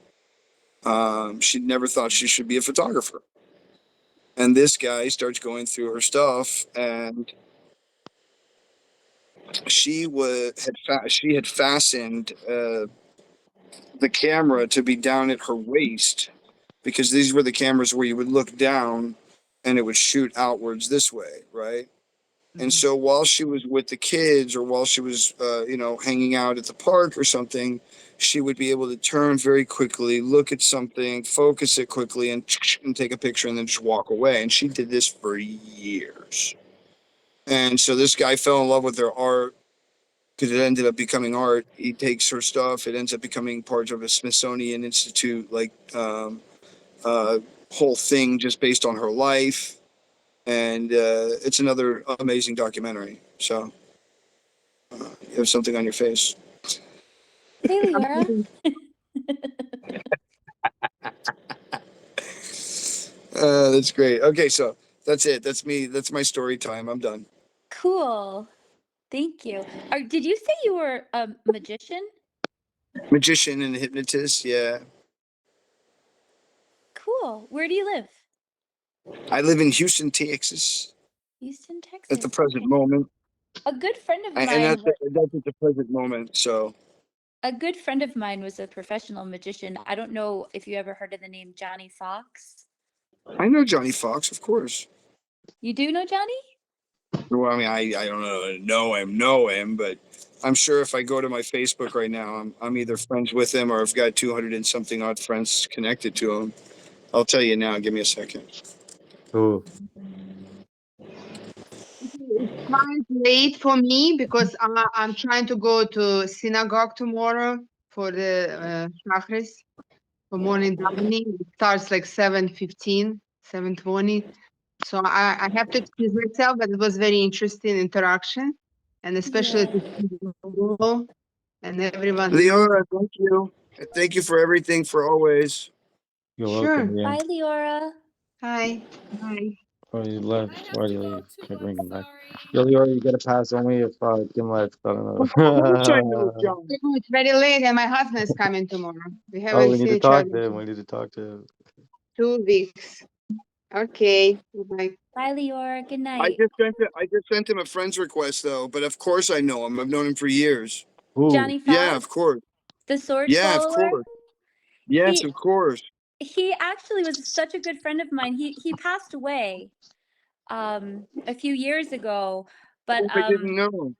She never thought she should be a photographer. And this guy starts going through her stuff, and she had fastened the camera to be down at her waist, because these were the cameras where you would look down and it would shoot outwards this way, right? And so while she was with the kids, or while she was, hanging out at the park or something, she would be able to turn very quickly, look at something, focus it quickly, and take a picture, and then just walk away. And she did this for years. And so this guy fell in love with her art because it ended up becoming art. He takes her stuff; it ends up becoming part of a Smithsonian Institute, whole thing just based on her life. And it's another amazing documentary. So you have something on your face. Hey, Leora. That's great. Okay, so that's it. That's me. That's my story time. I'm done. Cool. Thank you. Did you say you were a magician? Magician and hypnotist. Yeah, Cool. Where do you live? I live in Houston, Texas, Houston, at the Texas. present Okay. moment, A good friend of and mine that's at the present moment. So was a professional magician. I don't know if you ever heard of the name Johnny Fox. I know Johnny Fox, of course. You do know Johnny? Well, I mean, I don't know him, but I'm sure if I go to my Facebook right now, I'm either friends with him or I've got 200 and something odd friends connected to him. I'll tell you now. Give me a second. Ooh. It's quite late for me because I'm trying to go to synagogue tomorrow for the Shachris, for morning davening. It starts like 7:15, 7:20. So I have to excuse myself, but it was very interesting interaction, and especially Yeah. to see Google and everyone. Leora, thank you. Thank you for everything, for always. You're Sure. welcome, yeah. Bye, Leora. Hi. Bye. Oh, you I left. have Why to do you go leave? too. Can't bring I'm him back. sorry. You get a pass only if Kim left. I don't Of course I know, know. John. Oh, it's very late, and my husband is coming tomorrow. We Oh, haven't we need seen to each talk other to him. in We need to talk to him. 2 weeks. Okay. Bye. Bye, Lior. Good I night. just sent him a friend's request though, but of course I know him. I've known him for years. Who? Johnny Yeah, Fox, of course. the sword Yeah, of swallower. course. Yes, He of course. he actually was such a good friend of mine. He passed away a few years ago, but I didn't know.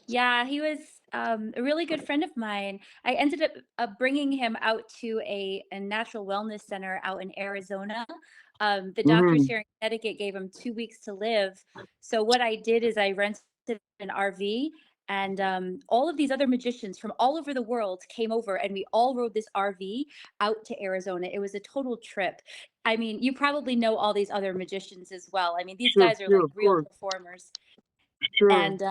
yeah, he was a really good friend of mine. I ended up bringing him out to a natural wellness center out in Arizona. The doctors Hmm. here in Connecticut gave him 2 weeks to live. So what I did is I rented an RV, and all of these other magicians from all over the world came over, and we all rode this RV out to Arizona. It was a total trip. I mean, you probably know all these other magicians as well. I mean, these Sure, guys are sure, like of real course. performers. Sure. And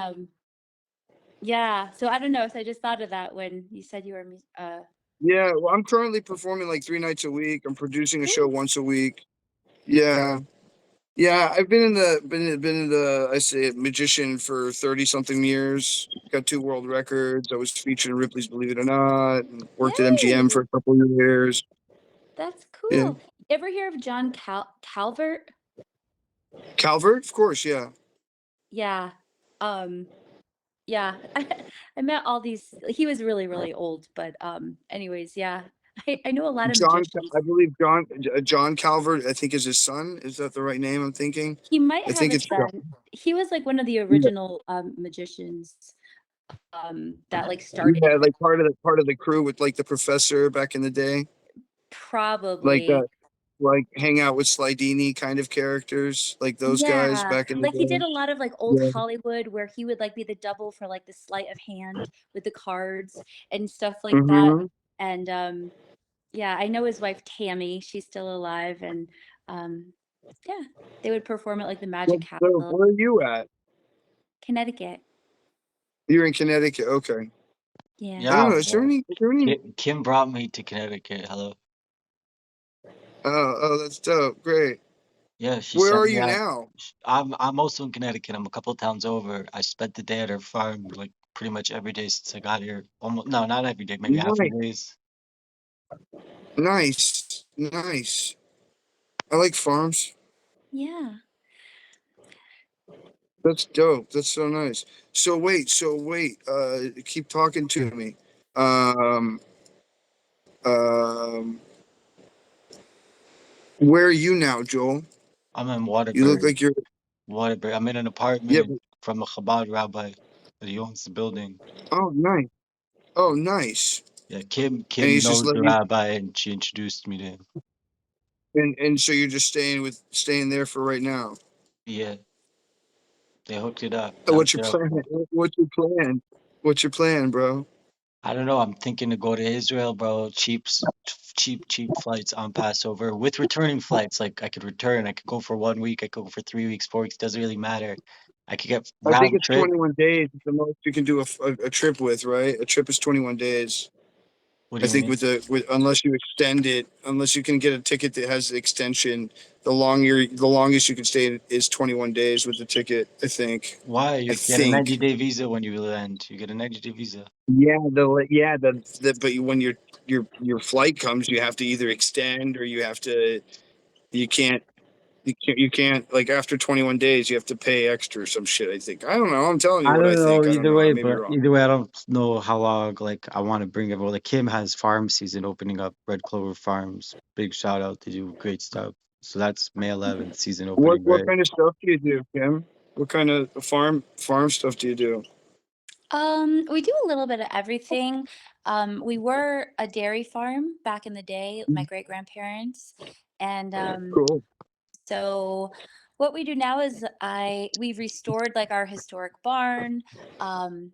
yeah, so I don't know, so I just thought of that when you said you were Yeah, well, I'm currently performing like 3 nights a week. I'm producing a show ooh, once a week. Yeah. Yeah, I've been in the I say it, magician for 30 something years. Got 2 world records. I was featured in Ripley's Believe It or Not, and worked at MGM for yay, a couple of years. that's Yeah. cool. Ever hear of John Calvert? Calvert, of course, yeah. Yeah. Um yeah, I met all these, he was really, really old, but anyways, yeah. I know a lot of magicians. I believe John Calvert, I think is his son. Is that the right name I'm thinking? He might I have think a it's John. son. He was like one of the Yeah, original magicians that like started yeah, the like part of the crew with like the professor back in the day. Like probably. that, like hang out with Slidini kind of characters, like those guys Yeah, back in the like he did day. a lot of like old Yeah. Hollywood where he would like be the double for like the sleight of hand with the cards and stuff like that. Mm-hmm. And yeah, I know his wife Tammy, she's still alive, and yeah, they would perform at like the Magic So Castle, where are you at? Connecticut. You're in Connecticut. Okay. I Yeah. don't Yeah, know. bro. Is there any? Kim brought me to Connecticut. Hello. Oh, that's dope. Great. Yeah, she Where sent are me you out. now? I'm also in Connecticut. I'm a couple towns over. I spent the day at her farm like pretty much every day since I got here. Almost no, not every day, maybe half a Nice, days. nice, nice. I like farms. Yeah. That's dope. That's so nice. So wait. Keep talking to me. Um, um, where are you now, Joel? I'm in You look Waterbury. like you're. Waterbury. I'm in an Yeah. apartment from a Chabad rabbi that he owns the building. Oh, nice. Oh, nice. Yeah, Kim And Kim he's just knows the letting you. rabbi and she introduced me to him. And so you're just staying there for right now. Yeah, they hooked it up. That was What's your their plan? What's your plan? What's your plan, bro? I don't know. I'm thinking to go to Israel, bro. Cheap flights on Passover with returning flights. Like I could return. I could go for 1 week. I could go for 3 weeks, 4 weeks. Doesn't really matter. I could get I think round it's trip. 21 days. Is the most you can do a trip with, right? A trip is 21 days. What do I you think mean? with unless you extend it, unless you can get a ticket that has the extension, the longest you can stay is 21 days with the ticket. I think. Why? I You get a think. 90-day visa when you land. You get a 90-day visa. Yeah, but when your flight comes, you have to either extend or you can't you can't like after 21 days you have to pay extra or some shit. I think. I don't know. I'm telling you I what I don't know think. I don't either know. I way, may be but wrong. either way, I don't know how long. Like, I want to bring everyone. Like, Kim has farm season opening up, Red Clover Farms. Big shout out. They do great stuff. So that's May 11th season What opening, what right? kind of stuff do you do, Kim? What kind of farm stuff do you do? We do a little bit of everything. We were a dairy farm back in the day, my great grandparents, and Cool. so what we do now is we've restored like our historic barn. Um,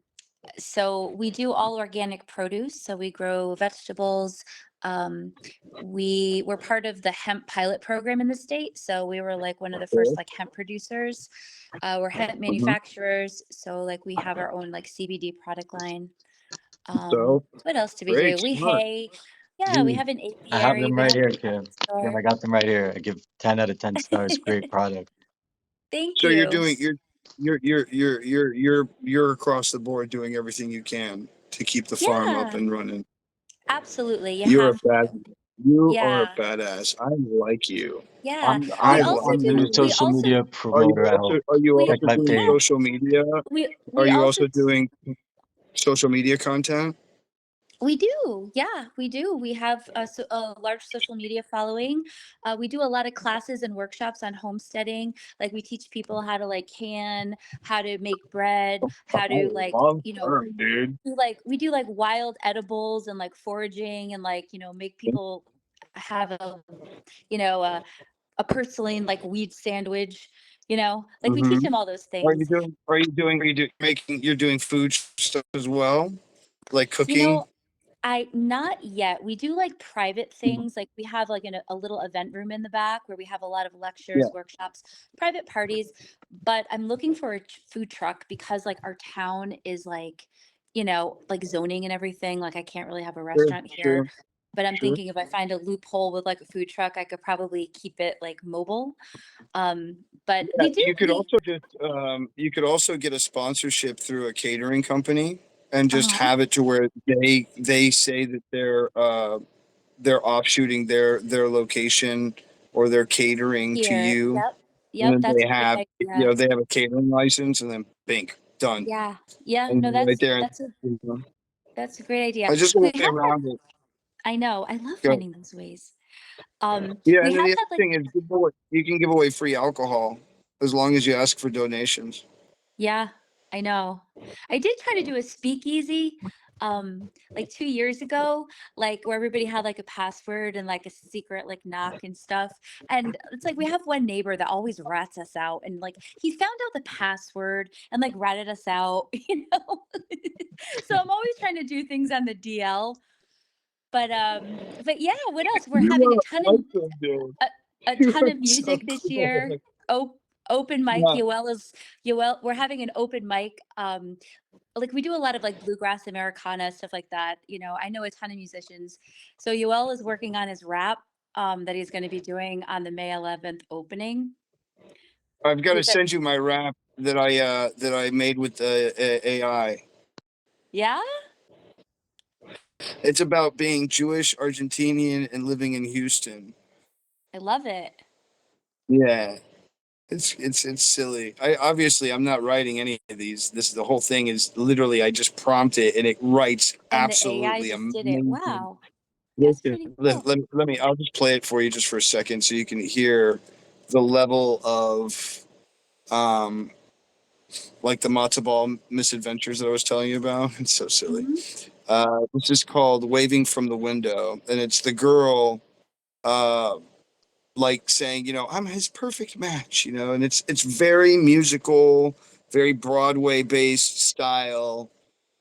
so we do all organic produce. So we grow vegetables. Um, we were part of the hemp pilot program in the state. So we were like one of the first Cool. like hemp producers. We're hemp Mhm. manufacturers. So like we have our own like CBD product line. So What else do we great, do? We smart. hay. Yeah, we Dude, have an I have apiary. them We right have here, a pet Kim. Kim, I store. got them right here. I give 10 out of 10 stars. Great product. Thank So you're you. doing you're across the board doing everything you can to keep the farm up Yeah, and running. absolutely. You You're a have bad to. you are a Yeah, badass. I like you. yeah. I'm We I I'm also like I'm do. the you. We social also media promoter at home. Are you we Like also my doing yeah. babe. social media? Are We you also also doing social media content? We do. Yeah, we do. We have a large social media following. We do a lot of classes and workshops on homesteading. Like we teach people how to like can, how to make bread, how I to like, love her, dude. we do like wild edibles and like foraging and like, make people have you know, a, a purslane like weed sandwich, like we teach Mm-hmm. them all those things. You're doing food stuff as well? Like You cooking? know, I not yet. We do like private things. Like we have like a little event room in the back where we have a lot of Yeah. lectures, workshops, private parties. But I'm looking for a food truck because like our town is like, like zoning and everything. Like I can't really have a Sure, restaurant here. sure, But I'm sure. thinking if I find a loophole with like a food truck, I could probably keep it like mobile. But Yeah, we do you could also get a sponsorship through a catering company and just uh-huh have it to where they say that they're offshooting their location or they're catering to here. you, Yep. and Yep. then That's a great idea. they have a catering license, and then bink done, Yeah. Yeah. and No, you're right there. that's a great idea. I just We a have way had around it. I know. I love Go. finding those ways. Yeah, We and then have the other had like thing is you can give away free alcohol as long as you ask for donations. yeah, I know. I did try to do a speakeasy like 2 years ago, like where everybody had like a password and like a secret like knock and stuff. And it's like we have one neighbor that always rats us out and like he found out the password and like ratted us out, So I'm always trying to do things on the DL. But yeah, what else? We're You having are awesome, dude. a, a You ton are of so music this cool. year. Open mic. Yeah. We're having an open mic. Like we do a lot of like bluegrass Americana stuff like that. I know a ton of musicians. So Yoel is working on his rap that he's going to be doing on the May 11th opening. I've got to He's a send you my rap that I made with the AI. yeah. It's about being Jewish, Argentinian, and living in Houston. I love it. Yeah, it's silly. I'm not writing any of these. The whole thing is literally I just prompt it and it writes And the AI absolutely just did it. amazing. Wow, that's Listen, pretty cool. let me. I'll just play it for you just for a second so you can hear the level of um like the matzo ball misadventures that I was telling you about. It's so silly. Hmm. This is called "Waving from the Window," and it's the girl, uh, like saying, "I'm his perfect match," and it's very musical, very Broadway based style,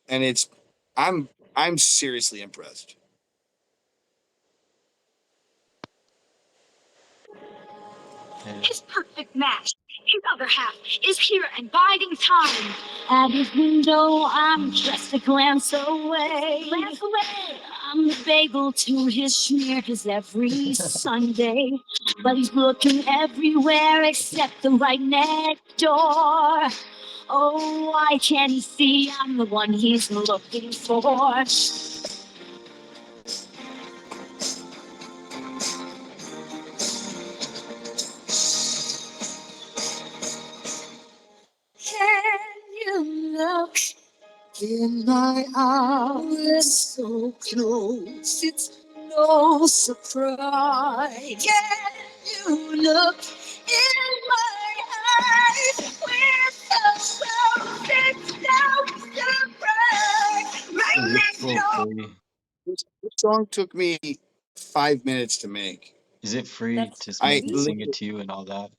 and I'm I'm seriously impressed. Yeah. His perfect match. His other half is here and biding time. At his window, I'm just a glance away. Glance away. I'm the bagel to his smears every Sunday. But he's looking everywhere except the right next door. Oh, why can't he see I'm the one he's looking for? Can you look in my eyes so close? It's no surprise. Can you look in my eyes? We're so close. It's no surprise. Right Is it next for door. free? This song took me 5 minutes to make. Is it free That's to I make me great. sing it to you and all that?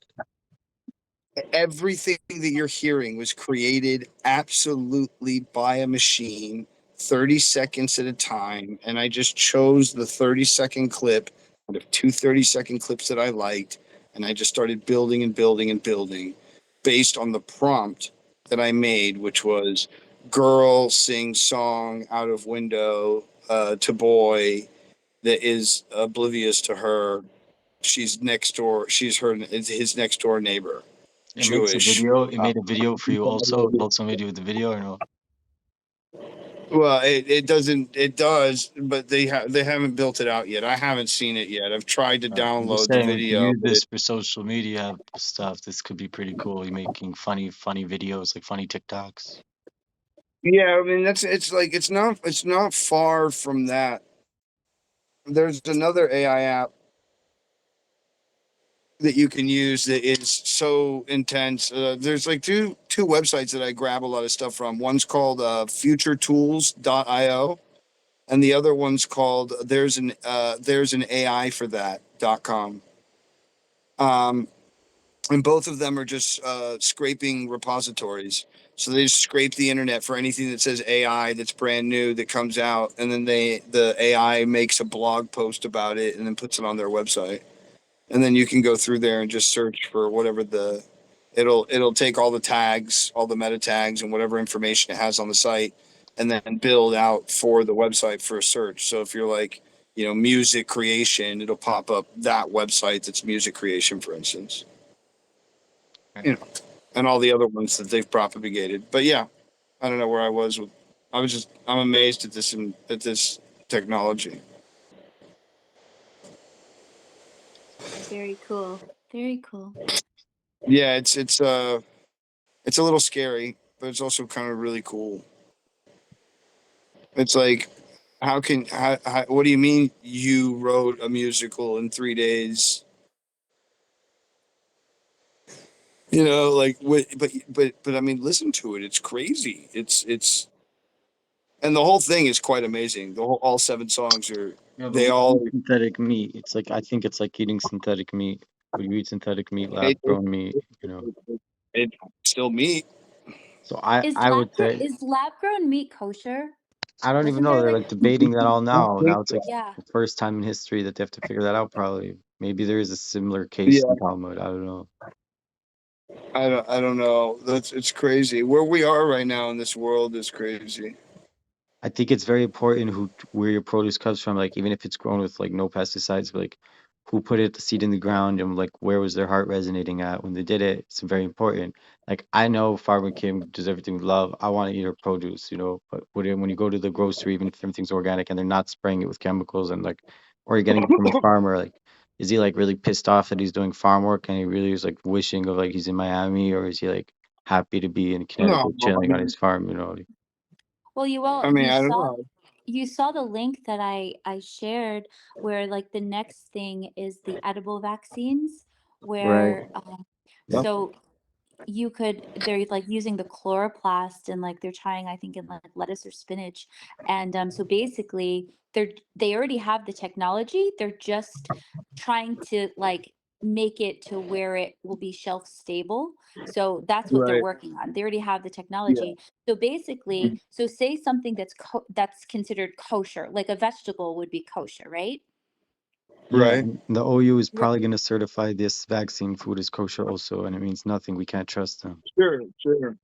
Everything that you're hearing was created absolutely by a machine, 30 seconds at a time, and I just chose the 30-second clip out of two 30-second clips that I liked, and I just started building and building and building based on the prompt that I made, which was girl sings song out of window to boy that is oblivious to her. She's next door. She's his next door neighbor. It makes a Jewish. video. It made a video for you also. It told somebody to do the video or no? Well, it doesn't. It does, but they haven't built it out yet. I haven't seen it yet. I've tried to I'm just download the saying, if you video, use but this for social media stuff, this could be pretty cool. You're making funny videos, like funny TikToks. yeah, I mean it's like it's not far from that. There's another AI app that you can use that is so intense. There's like two websites that I grab a lot of stuff from. One's called futuretools.io, and the other one's called there's an AI for that.com. And both of them are just scraping repositories. So they just scrape the internet for anything that says AI that's brand new that comes out, and then the AI makes a blog post about it and then puts it on their website. And then you can go through there and just search for whatever it'll take all the tags, all the meta tags, and whatever information it has on the site, and then build out for the website for a search. So if you're like, music creation, it'll pop up that website that's music creation, for instance. Right. You know, and all the other ones that they've propagated. But yeah, I don't know where I was with. I'm amazed at this technology. Very cool. Very cool. Yeah, it's a little scary, but it's also kind of really cool. It's like, what do you mean you wrote a musical in 3 days? Like what? But I mean, listen to it. It's crazy. And the whole thing is quite amazing. All 7 songs are Yeah, but they when you all eat synthetic meat, it's like I think it's like eating synthetic meat. When you eat synthetic meat, it, it, lab-grown meat, it's still meat. So I would say Is lab grown meat kosher? I don't even Wasn't know. there They're like like debating that all I now. think Now it's so. like yeah. the first time in history that they have to figure that out. Probably, maybe there is a similar case Yeah, in Talmud. I don't know. I don't know. It's crazy. Where we are right now in this world is crazy. I think it's very important where your produce comes from. Like even if it's grown with like no pesticides, but, like who put the seed in the ground and like where was their heart resonating at when they did it. It's very important. Like I know Farmer Kim does everything with love. I want to eat her produce, But when you go to the grocery, even if everything's organic and they're not spraying it with chemicals and like, or you're getting it from a farmer, like is he like really pissed off that he's doing farm work and he really is like wishing of like he's in Miami, or is he like happy to be in No, Connecticut chilling on his farm? Well, I mean, I don't know. you saw the link that I shared where like the next thing is the edible vaccines Right. where Yeah. so they're like using the chloroplast and like they're trying I think in like lettuce or spinach and so basically they already have the technology, they're just trying to like make it to where it will be shelf stable, so that's what they're Right. working on, they already have the Yeah. technology. So basically, so say something that's considered kosher, like a vegetable would be kosher, right? Yeah, Right. and the OU is R- probably going to certify this vaccine food as kosher also, and it means nothing. We can't trust them. Sure. Sure.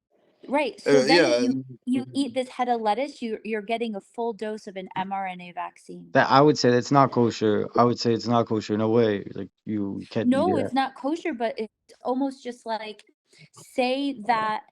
right, so then if Yeah. you eat this head of lettuce, you're getting a full dose of an mRNA vaccine. That I would say that's not kosher. I would say it's not kosher. No way. Like you can't eat No, it. it's not kosher, but it's almost just like say that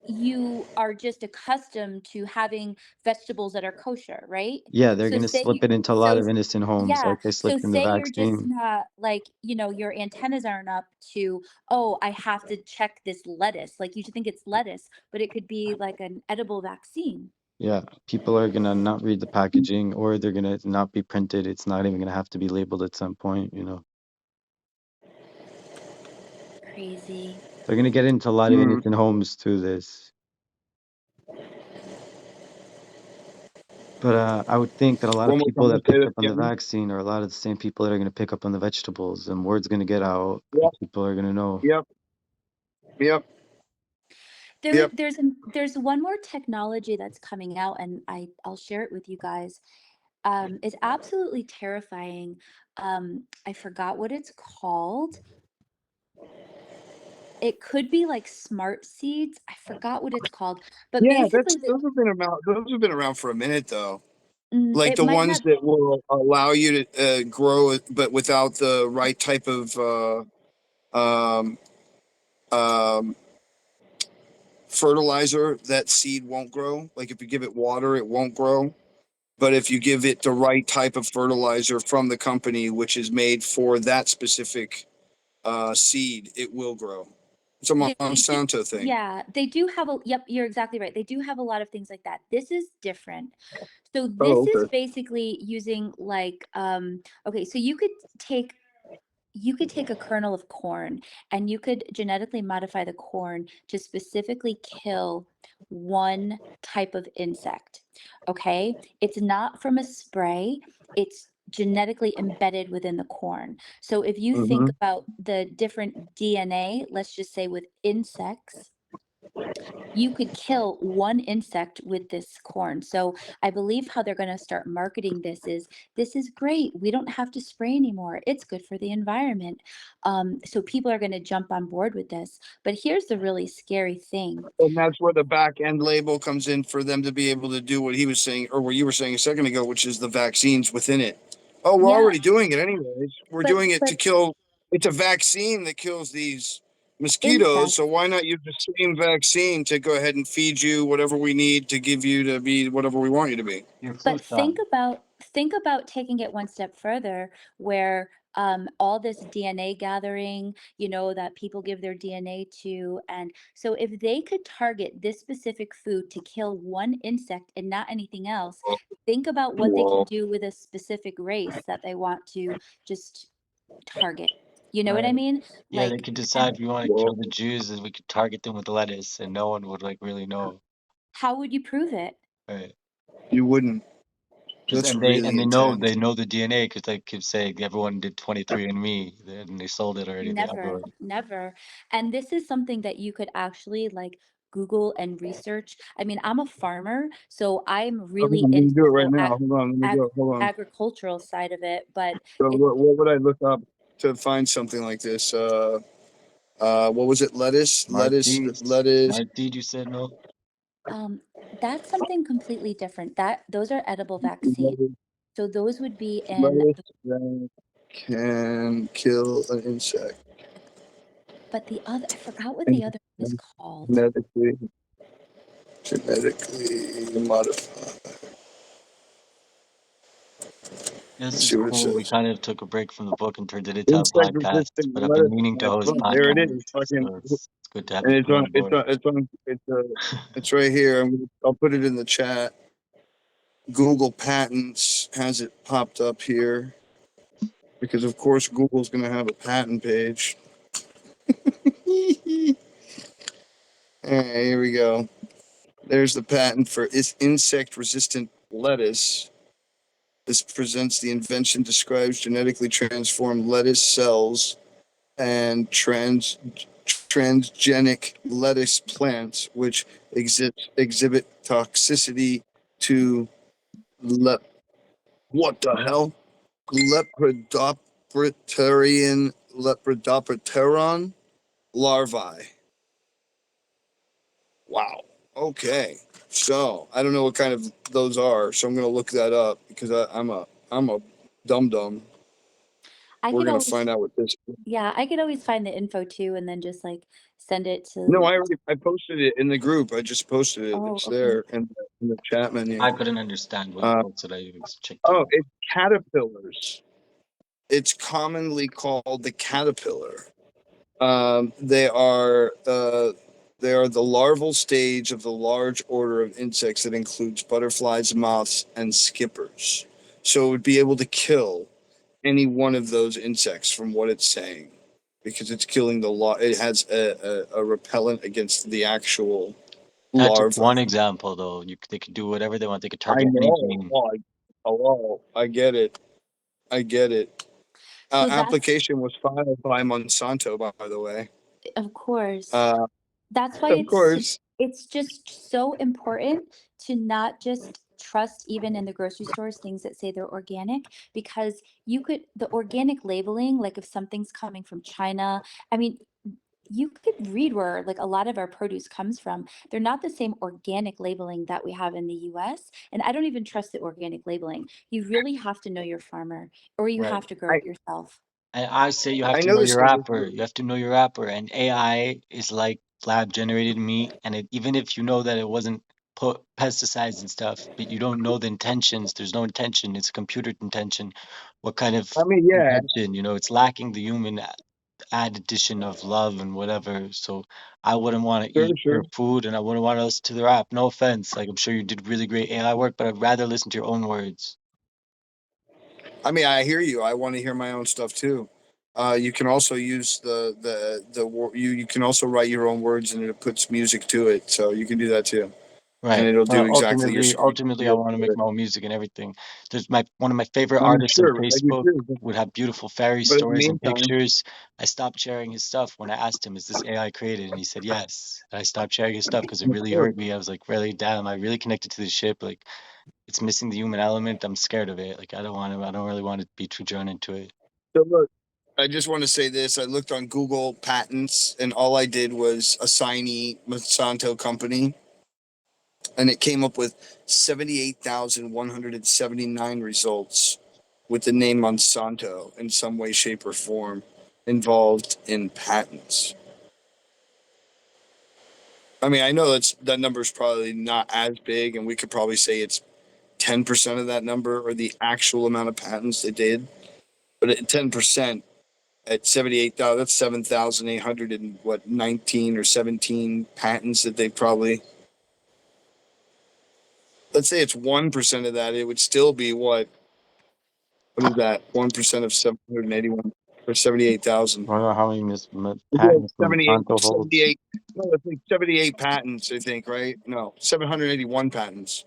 you are just accustomed to having vegetables that are kosher, right? Yeah, they're So gonna say slip it into a lot so of innocent homes, yeah, like they so slipped in the say you're just vaccine. not like, your antennas aren't up to, oh, I have to check this lettuce. Like you should think it's lettuce, but it could be like an edible vaccine. Yeah, people are gonna not read the packaging, or they're gonna not be printed. It's not even gonna have to be labeled at some point. Crazy. They're gonna get into a lot of Mm. innocent homes through this. But I would think that a lot of One more people time. that Say picked that up on the again. vaccine are a lot of the same people that are going to pick up on the vegetables, and word's going to get out, and Yep. people are going to know. Yep. Yep. There, Yep. there's one more technology that's coming out, and I'll share it with you guys. It's absolutely terrifying. I forgot what it's called. It could be like smart seeds. I forgot what it's called, but Yeah. basically, Those have been around. Those have been around for a minute, though. Like it the might ones not. that will allow you to grow it, but without the right type of um, fertilizer, that seed won't grow. Like if you give it water, it won't grow. But if you give it the right type of fertilizer from the company, which is made for that specific seed, it will grow. It's a Yeah, they do. Monsanto thing. Yeah, they do have a, yep, you're exactly right. They do have a lot of things like that. This is different. So Oh, this is okay. basically using like okay, so you could take a kernel of corn and you could genetically modify the corn to specifically kill one type of insect. Okay? It's not from a spray, it's genetically embedded within the corn. So if you think Mm-hmm. about the different DNA, let's just say with insects, you could kill one insect with this corn. So I believe how they're going to start marketing this is great. We don't have to spray anymore. It's good for the environment. So people are going to jump on board with this. But here's the really scary thing. And that's where the back end label comes in for them to be able to do what he was saying, or what you were saying a second ago, which is the vaccines within it. Oh, we're Yeah, already doing it anyways. We're but doing it to but kill. It's a vaccine that kills these mosquitoes. So insects. why not use the same vaccine to go ahead and feed you whatever we need to give you to be whatever we want you to be? Your flu But shot. think about taking it one step further where all this DNA gathering, that people give their DNA to. And so if they could target this specific food to kill one insect and not anything else, think about what they can Well, do with a specific race that they want to just target. You know what I Right. mean? Yeah, they Like, could decide and if we want to well, kill the Jews, and we could target them with lettuce, and no one would like really know. how would you prove it? Right. you wouldn't. Just That's and they really and intense. they know the DNA because they could say everyone did 23andMe, and they sold it already. They Never, everyone. never. And this is something that you could actually like Google and research. I mean, I'm a farmer, so I'm Okay, really I'm gonna into do the it right whole now. Hold on, let me do it. Hold on. agricultural side of it, but So it's what would I look up to find something like this? What was it? Lettuce. Martid, you said no? um that's something completely different. Those are edible vaccines. Lettuce, So those would be in lettuce that can kill an insect. but the other I forgot what the And other one is called. genetically, genetically modified. This Let's is see what it cool. We says. kind of took a break from the book and turned it into a Insect podcast, resistant but I've been lettuce meaning to host plant. There it podcasts, is. Fucking, so it's good to have and people on board. it's right here. I'll put it in the chat. Google Patents has it popped up here because, of course, Google's going to have a patent page. All right, here we go. There's the patent for insect resistant lettuce. This presents the invention, describes genetically transformed lettuce cells and transgenic lettuce plants, which exhibit toxicity to what the hell? Lepidopteran larvae. Wow. Okay. So I don't know what kind of those are, so I'm gonna look that up because I'm a dum dum. I We're could gonna always find out what this is. Yeah, I could always find the info too and then just like send it No, to I posted it in the group. I just posted it. oh, It's okay. there in the chat menu. I couldn't understand what you Uh, posted. I even checked oh, you. it's caterpillars. It's commonly called the caterpillar. Um, they are uh, they are the larval stage of the large order of insects that includes butterflies, moths, and skippers. So it would be able to kill any one of those insects from what it's saying, because it's killing the it has a repellent against the actual That's just larva. one example, though. They could do whatever they want. They could I target know. anything. Oh, hello. I get it. I get it. So that's Application was filed by Monsanto, by the way. of course. Uh, That's why of course. it's just so important to not just trust even in the grocery stores things that say they're organic because the organic labeling, like if something's coming from China, I mean, you could read where like a lot of our produce comes from. They're not the same organic labeling that we have in the US. And I don't even trust the organic labeling. You really have to know your farmer or you Right. have to grow I it yourself. And I say you have I to know know this your stuff is rapper. You have to know your rapper. And AI is like lab generated meat. And even if you know that it wasn't put pesticides and stuff, but you don't know the intentions, there's no intention. It's computer intention. What kind of I mean, yeah, intention? It's lacking the human addition of love and whatever. So I wouldn't want to sure, eat sure. your food and I wouldn't want to listen to the rap. No offense. Like I'm sure you did really great AI work, but I'd rather listen to your own words. I mean, I hear you. I want to hear my own stuff too. You can also use you can also write your own words and it puts music to it, so you can do that too, and Right. it'll do Well, exactly your ultimately, script. ultimately, I want to make my own music and everything. There's one of my favorite I mean, artists on sure, I do Facebook too. would have beautiful fairy But in the stories and meantime, pictures. I stopped sharing his stuff when I asked him, "Is this AI created?" And he said yes. And I stopped sharing his stuff because it of really course. hurt me. I was like, really, damn, I really connected to this ship. Like, it's missing the human element. I'm scared of it. Like, I don't want to. I don't really want to be too drawn into it. So look, I just want to say this. I looked on Google patents, and all I did was assign Monsanto company, and it came up with 78,179 results with the name Monsanto in some way, shape, or form involved in patents. I mean, I know that number is probably not as big, and we could probably say it's 10% of that number or the actual amount of patents they did. But at 10% at 78,000, that's 7,800 and what 19 or 17 patents that they probably. Let's say it's 1% of that, it would still be what? What is that? 1% of 781 or 78,000. I don't know how many Yeah, patents Monsanto holds. 78. No, I think 78 patents, I think, right? No, 781 patents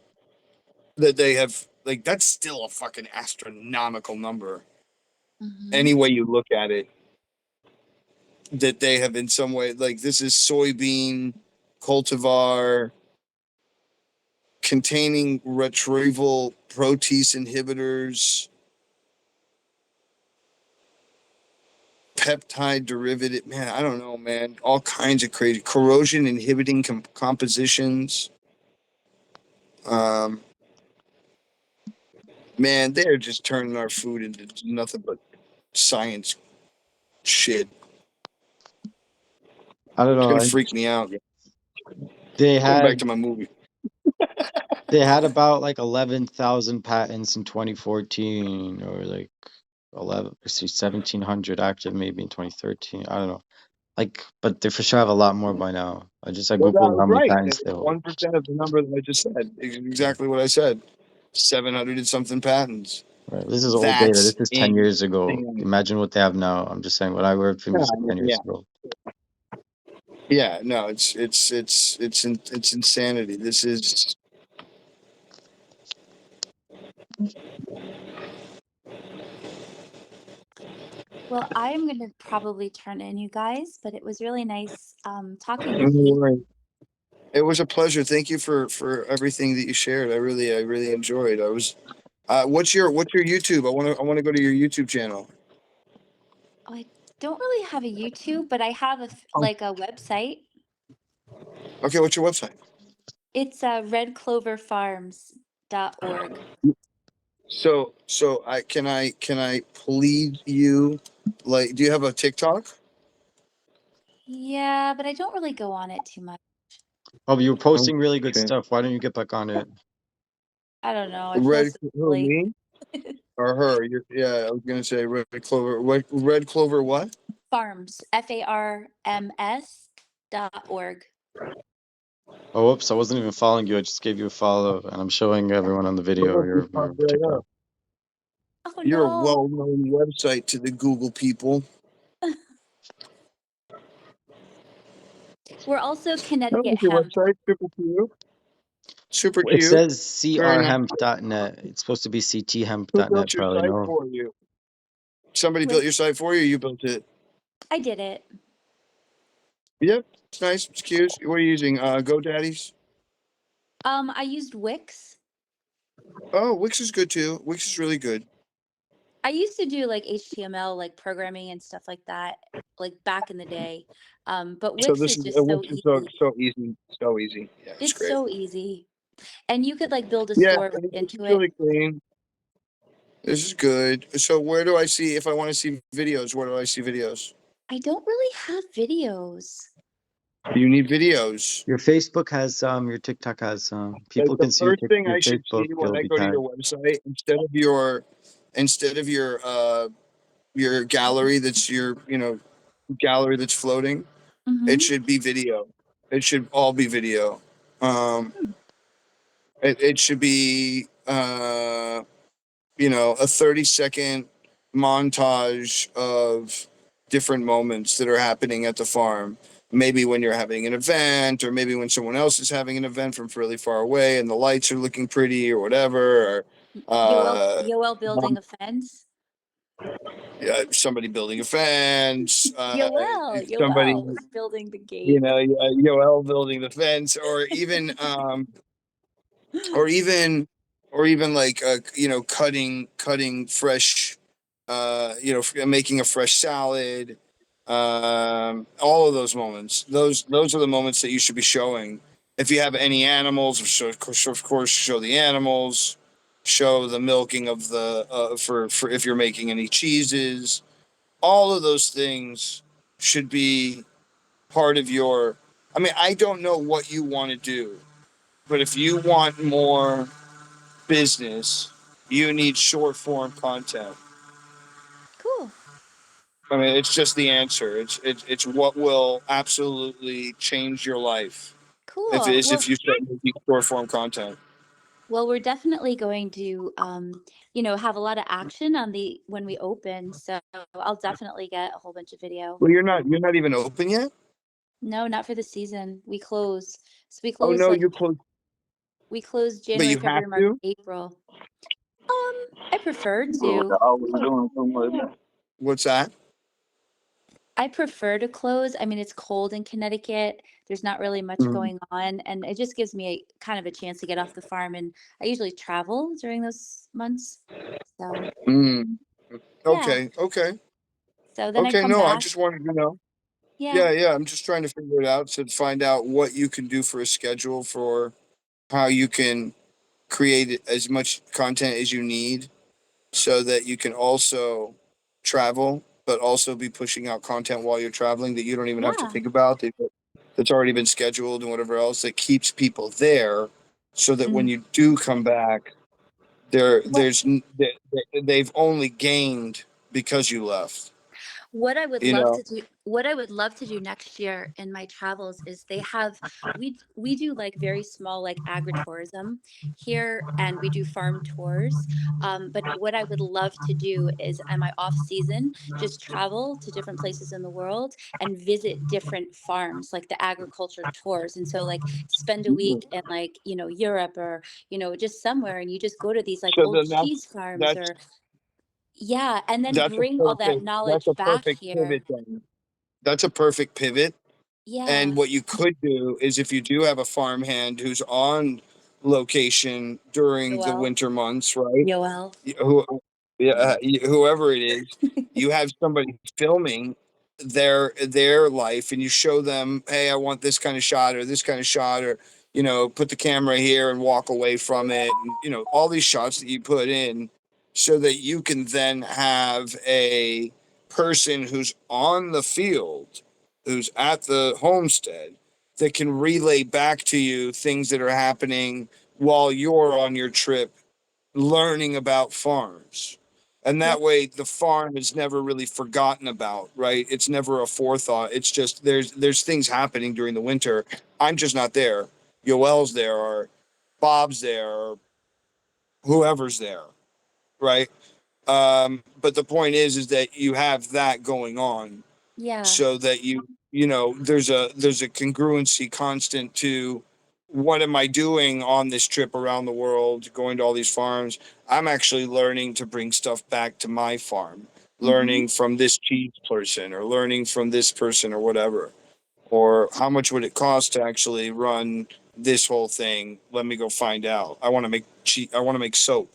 that they have. Like, that's still a fucking astronomical number. Mhm. Any way you look at it, that they have in some way, like, this is soybean cultivar containing retrieval protease inhibitors, peptide derivative. Man, I don't know, man. All kinds of crazy corrosion inhibiting compositions. Um, Man, they're just turning our food into nothing but science shit. I don't It's know. gonna freak me out. They Going back had to my movie. they had about like 11,000 patents in 2014, or like 1,700 active maybe in 2013. I don't know. Like, but they for sure have a lot more by now. I Well, that googled was how many right. patents It's they hold. 1% of the number that I just said. Exactly what I said. 700 and something patents. Right. This is old data. This That's is 10 years ago. insane. Imagine what they have now. I'm just saying what I worked for Yeah, music I mean, 10 yeah, years ago. yeah. No, it's insanity. This is. Well, I'm gonna probably turn in, you guys, but it was really nice talking No with you. worries. It was a pleasure. Thank you for everything that you shared. I really enjoyed. I was. What's your YouTube? I want to go to your YouTube channel. Oh, I don't really have a YouTube, but I have Oh, like a website. okay, what's your website? It's redcloverfarms.org. So I plead you, like, do you have a TikTok? Yeah, but I don't really go on it too much. Oh, but you were posting really good Okay. stuff. Why don't you get back on it? I don't know. I feel Red, so who, silly. me or her? Yeah, I was gonna say Red Clover. Red Clover what? Farms, FARMS.org. Oh, whoops. I wasn't even following you. I just gave you a follow, and I'm showing everyone on the video Oh, just your popped right TikTok. up. Oh You're a no. well-known website to the Google people. We're also I Connecticut like your Hemp. website. Super cute. Super It cute. says Very nice. crhemp.net. It's supposed to be Who built cthemp.net, your probably. site No. for you? Somebody built With your site for you. Or you built it. I did it. Yep, it's nice. It's cute. What are you using? GoDaddy's. I used Wix. Oh, Wix is good too. Wix is really good. I used to do like HTML, like programming and stuff like that, like back in the day. But So Wix this is is just so Wix is so easy. so easy, so easy. Yeah, it's It's great. so easy. And you could like build a Yeah, store right it's into it. really clean. This is good. So where do I see, if I want to see videos, where do I see videos? I don't really have videos. You need videos. Your Facebook has your TikTok has That's people the can see first thing your I should Facebook. see when You'll I be go to tagged. your website instead of your gallery that's your, gallery that's floating. It Mm-hmm. should be video. It should all be video. Um, Hmm. it should be a 30-second montage of different moments that are happening at the farm. Maybe when you're having an event, or maybe when someone else is having an event from really far away and the lights are looking pretty or whatever, or Yoel building a fence. somebody building a fence, somebody, Yoel was building the gate. Yoel building the fence, or even like cutting fresh, making a fresh salad. All of those moments, those are the moments that you should be showing. If you have any animals, of course show the animals, show the milking of the for if you're making any cheeses. All of those things should be part of your, I mean, I don't know what you want to do, but if you want more business, you need short form content. Cool. I mean, it's just the answer. It's what will absolutely change your life. Cool. If you start making short form content. Well, we're definitely going to, have a lot of action when we open. So I'll definitely get a whole bunch of video. Well, you're not even open yet. No, not for the season. We close. So Oh no, you close, we close but January, you have February, March, to. April. I prefer Well, to. always doing so much. What's that? I prefer to close. I mean, it's cold in Connecticut. There's not really much Mm. going on, and it just gives me kind of a chance to get off the farm. And I usually travel during those months. So Mm. yeah. Okay. Okay. So then I Okay. come No, I back. just wanted to know. Yeah. Yeah. Yeah. I'm just trying to figure it out to find out what you can do for a schedule for how you can create as much content as you need so that you can also travel, but also be pushing out content while you're traveling that you don't even have to Yeah. think about, that's already been scheduled and whatever else that keeps people there, so that when Mm. you do come back, there What there's they've only gained because you left. What I would You love know. to do what I would love to do next year in my travels is we do like very small like agritourism here, and we do farm tours. But what I would love to do is on my off season, just travel to different places in the world and visit different farms, like the agriculture tours. And so like spend a week in like, Europe or, just somewhere, and you just go to these like So old then cheese farms that's or yeah, and then bring all that that's knowledge a back perfect pivot here. then. That's a perfect pivot. And Yeah. what you could do is, if you do have a farmhand who's on location during the Yoel. winter months, right? Yoel. Who, yeah, whoever it is, you have somebody filming their life, and you show them, hey, I want this kind of shot or this kind of shot, or put the camera here and walk away from it, and, all these shots that you put in, so that you can then have a person who's on the field, who's at the homestead, that can relay back to you things that are happening while you're on your trip learning about farms. And Yeah. that way the farm is never really forgotten about, right? It's never a forethought. It's just there's things happening during the winter. I'm just not there. Yoel's there, or Bob's there, or whoever's there, right? But the point is that you have that going on, Yeah. so that there's a congruency constant to what am I doing on this trip around the world, going to all these farms. I'm actually learning to bring stuff back to my farm, Mhm. learning from this cheese person, or learning from this person, or whatever. Or how much would it cost to actually run this whole thing? Let me go find out. I want to make I want to make soap.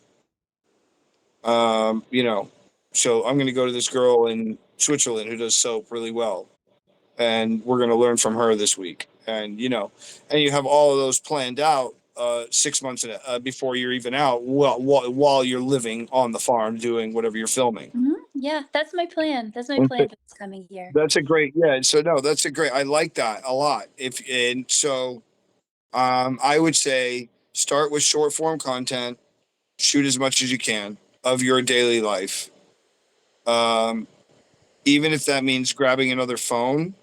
um you know so I'm going to go to this girl in Switzerland who does soap really well, and we're going to learn from her this week. And you have all of those planned out, 6 months before you're even out, while you're living on the farm doing whatever you're filming. Yeah, that's my plan. That's my Okay. plan for this coming year. That's a great, yeah. So no, that's a great. I like that a lot. I would say start with short form content. Shoot as much as you can of your daily life. Um, Even if that means grabbing another phone.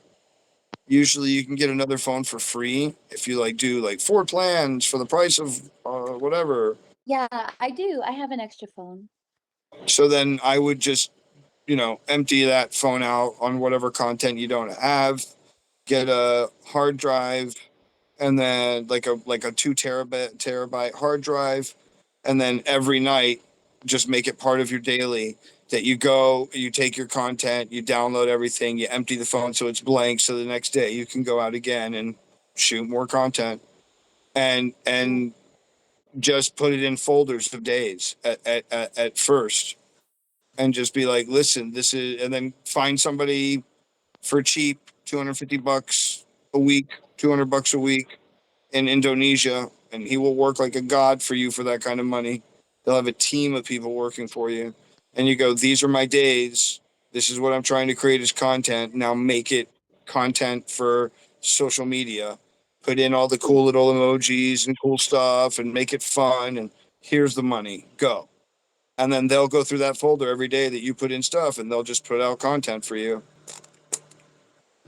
Usually, you can get another phone for free if you like do like 4 plans for the price of whatever. Yeah, I do. I have an extra phone. So then I would just empty that phone out on whatever content you don't have. Get a hard drive, and then like a 2 terabyte hard drive, and then every night just make it part of your daily that you take your content, you download everything, you empty the phone so it's blank, so the next day you can go out again and shoot more content, and just put it in folders of days at first, and just be like, listen, this is, and then find somebody for cheap, $250 a week, $200 a week in Indonesia, and he will work like a god for you for that kind of money. They'll have a team of people working for you, and you go, these are my days. This is what I'm trying to create as content. Now make it content for social media. Put in all the cool little emojis and cool stuff, and make it fun. And here's the money. Go. And then they'll go through that folder every day that you put in stuff, and they'll just put out content for you.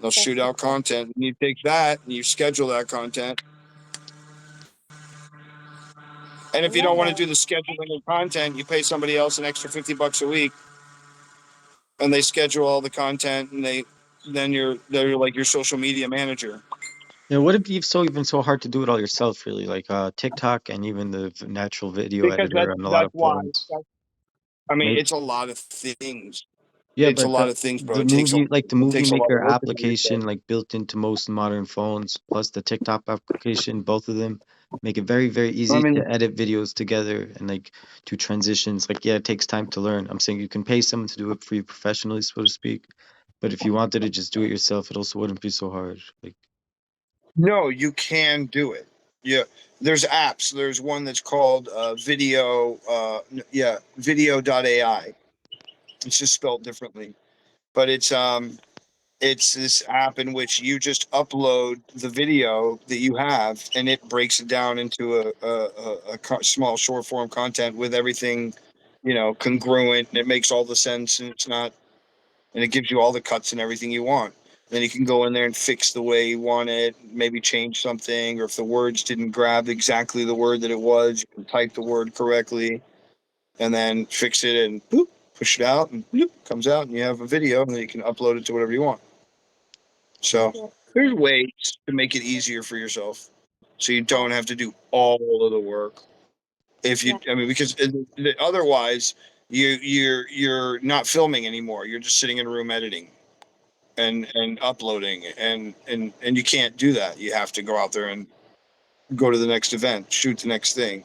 They'll shoot out content, and you take that and you schedule that content. And if you don't want to do the scheduling of content, you pay somebody else an extra $50 a week, and they schedule all the content, and they're like your social media manager. Yeah, would it be even so hard to do it all yourself, really? Like TikTok and even the natural video Because editor on a lot that's of why. phones. I mean, Maybe, it's a lot of things. yeah, It's a but lot of things, bro. the movie, like the It movie takes a lot of maker work to do this stuff. application, like built into most modern phones, plus the TikTok application, both of them make it very, very I easy mean, to edit videos together and like do transitions. Like, yeah, it takes time to learn. I'm saying you can pay someone to do it for you professionally, so to speak. But if you wanted to just do it yourself, it also wouldn't be so hard. Like, no, you can do it. Yeah, there's apps. There's one that's called video.ai. It's just spelled differently, but it's this app in which you just upload the video that you have, and it breaks it down into small short form content with everything, congruent, and it makes all the sense, and it gives you all the cuts and everything you want. Then you can go in there and fix the way you want it, maybe change something, or if the words didn't grab exactly the word that it was, you can type the word correctly, and then fix it, and boop, push it out, and bloop, comes out, and you have a video, and then you can upload it to whatever you want. So there's ways to make it easier for yourself, so you don't have to do all of the work. I mean, because otherwise you're not filming anymore. You're just sitting in a room editing and uploading, and you can't do that. You have to go out there and go to the next event, shoot the next thing.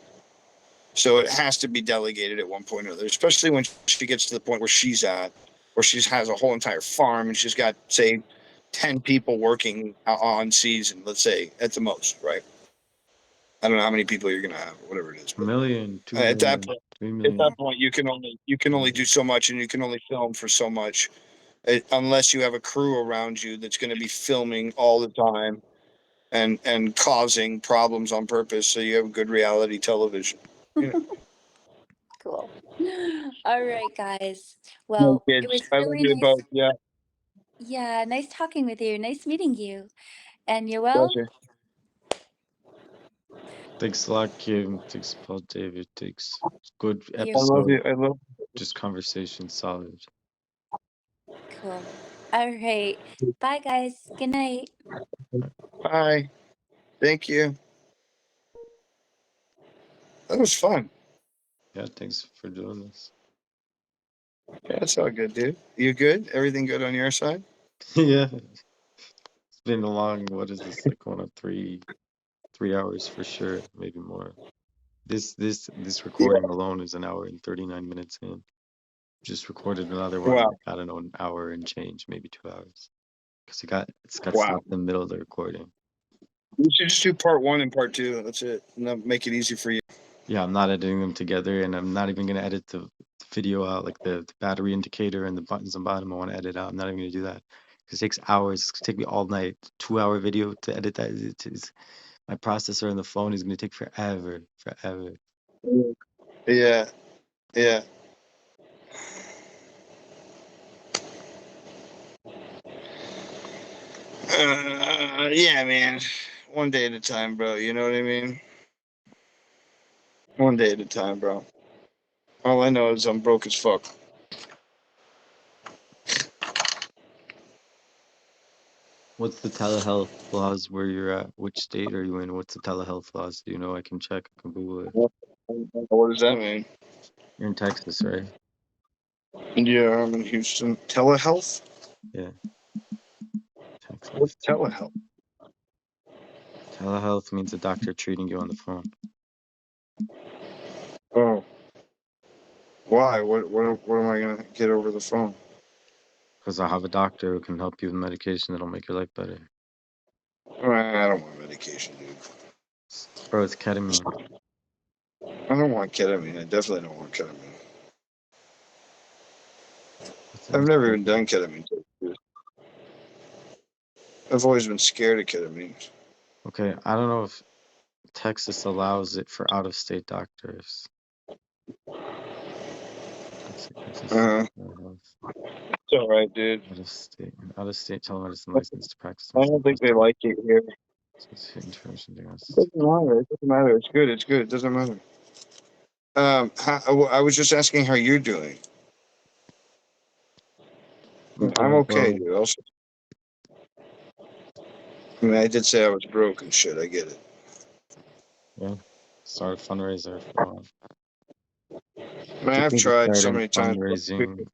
So it has to be delegated at one point or another, especially when she gets to the point where she's at, where she has a whole entire farm and she's got, say, 10 people working on season, let's say, at the most, right? I don't know how many people you're gonna have, or whatever it is. a million, 2 At that million, point, 3 at million. that point, you can only do so much, and you can only film for so much, unless you have a crew around you that's going to be filming all the time and causing problems on purpose, so you have good reality television. Cool. All right, guys. No Well, it kids. was I love really you nice. both. Yeah, Yeah, nice talking with you. Nice meeting you. And you're well? pleasure. Thanks a lot, Kim. Thanks, Paul David. Thanks. Good You're I love you. episode. I love Just conversation solid. cool. All right. Bye, guys. Good night. you. Bye. Thank you. That was fun. Yeah, thanks for doing this. Yeah, it's all good, dude. You good? Everything good on your side? Yeah, it's been a long, what is this, like 3 hours for sure, maybe more. This Yeah. recording alone is an hour and 39 minutes in. Just recorded another one, Wow. like, I don't know, an hour and change, maybe 2 hours. Because it's got Wow. stopped in the middle of the recording. You should just do part 1 and part 2. That's it. And that'll make it easy for you. Yeah, I'm not editing them together, and I'm not even gonna edit the video out, like the battery indicator and the buttons on bottom. I want to edit out. I'm not even gonna do that. 'Cause it takes hours. It's gonna take me all night. 2-hour video to edit that. My processor on the phone is gonna take forever, forever. Yeah. Yeah. Yeah, man. One day at a time, bro. You know what I mean? One day at a time, bro. All I know is I'm broke as fuck. What's the telehealth laws where you're at? Which state are you in? What's the telehealth laws? Do you know? I can check. I can Google it. What does that mean? You're in Texas, right? Yeah, I'm in Houston. Telehealth? Yeah, What's Texas. telehealth? Telehealth means a doctor treating you on the phone. Oh. Why? What am I gonna get over the phone? Because I have a doctor who can help you with medication that'll make your life better. I don't want medication, dude. Bro, it's ketamine. I don't want ketamine. I definitely don't want ketamine. I've never even done ketamine. I've always been scared of ketamine. Okay, I don't know if Texas allows it for out-of-state doctors. Let's see, Texas telehealth. It's all right, dude. Out-of-state telemedicine license to practice. I don't think they like it here. It doesn't matter. It doesn't matter. It's good. It's good. It doesn't matter. I was just asking how you're doing. I'm okay, dude. Also, I mean, I did say I was broke and shit. I get it. Yeah. Start a fundraiser for I mean, I've tried so many times. fundraising.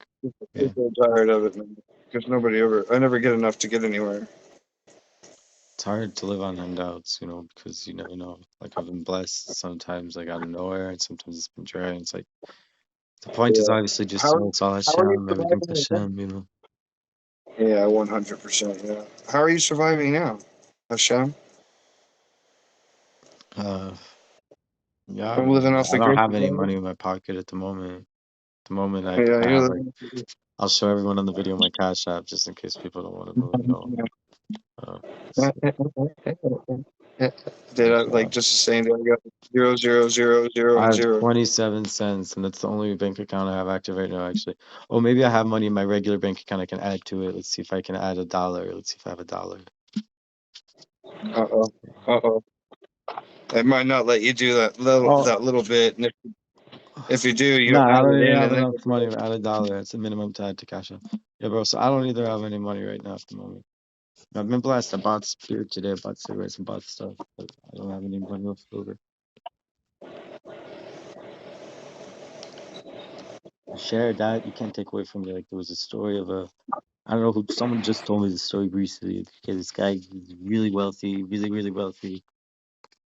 People are tired of it, man. Because I never get enough to get anywhere. It's hard to live on handouts, you know, because you never know. Like I've been blessed sometimes, like out of nowhere, and sometimes it's been dry. And it's like the point is obviously just How- it's all how are you Hashem, everything's surviving Hashem, you know. Yeah, 100%. Yeah. How are you surviving now, Hashem? Yeah, I'm living off I the don't grid. have any money in my pocket at the moment. At the moment, I Yeah, have like I'll show everyone on the video my Cash App just in case people don't want to move. No. Did I like just saying that I got 0, 0, 0, 0, I and have 0. 27 cents, and that's the only bank account I have active right now, actually. Oh, maybe I have money in my regular bank account I can add to it. Let's see if I can add $1. Let's see if I have $1. Uh-oh. It might not let you do that little bit. And if you do, you No, I add don't it even in have and then enough money to add $1. That's the minimum to add to Cash App. Yeah, bro, so I don't either have any money right now at the moment. I've been blessed. I bought beer today, I bought cigarettes, and bought stuff, but I don't have any money left over. I shared that. You can't take away from me. Like, there was a story of I don't know who, someone just told me the story recently. Okay, this guy, he's really wealthy, really, really wealthy.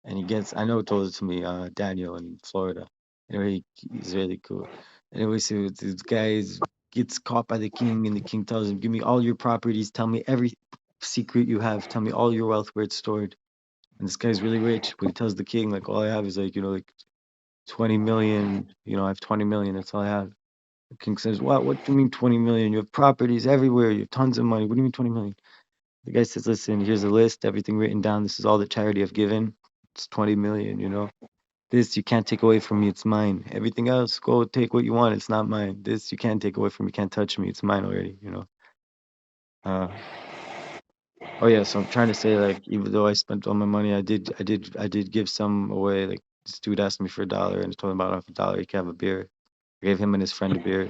And I know who told it to me, Daniel in Florida. Anyway, he's really cool. Anyway, so this guy gets caught by the king, and the king tells him, give me all your properties, tell me every secret you have, tell me all your wealth where it's stored. And this guy's really rich, but he tells the king, like, all I have is like, like 20 million, I have 20 million, that's all I have. The king says, what do you mean 20 million? You have properties everywhere, you have tons of money. What do you mean 20 million? The guy says, listen, here's a list, everything written down. This is all the charity I've given. It's 20 million. This you can't take away from me, it's mine. Everything else, go take what you want, it's not mine. This you can't take away from me, you can't touch me, it's mine already, Oh yeah, so I'm trying to say, like, even though I spent all my money, I did give some away. Like, this dude asked me for $1 and I told him about $1, he can have a beer. I gave him and his friend a beer.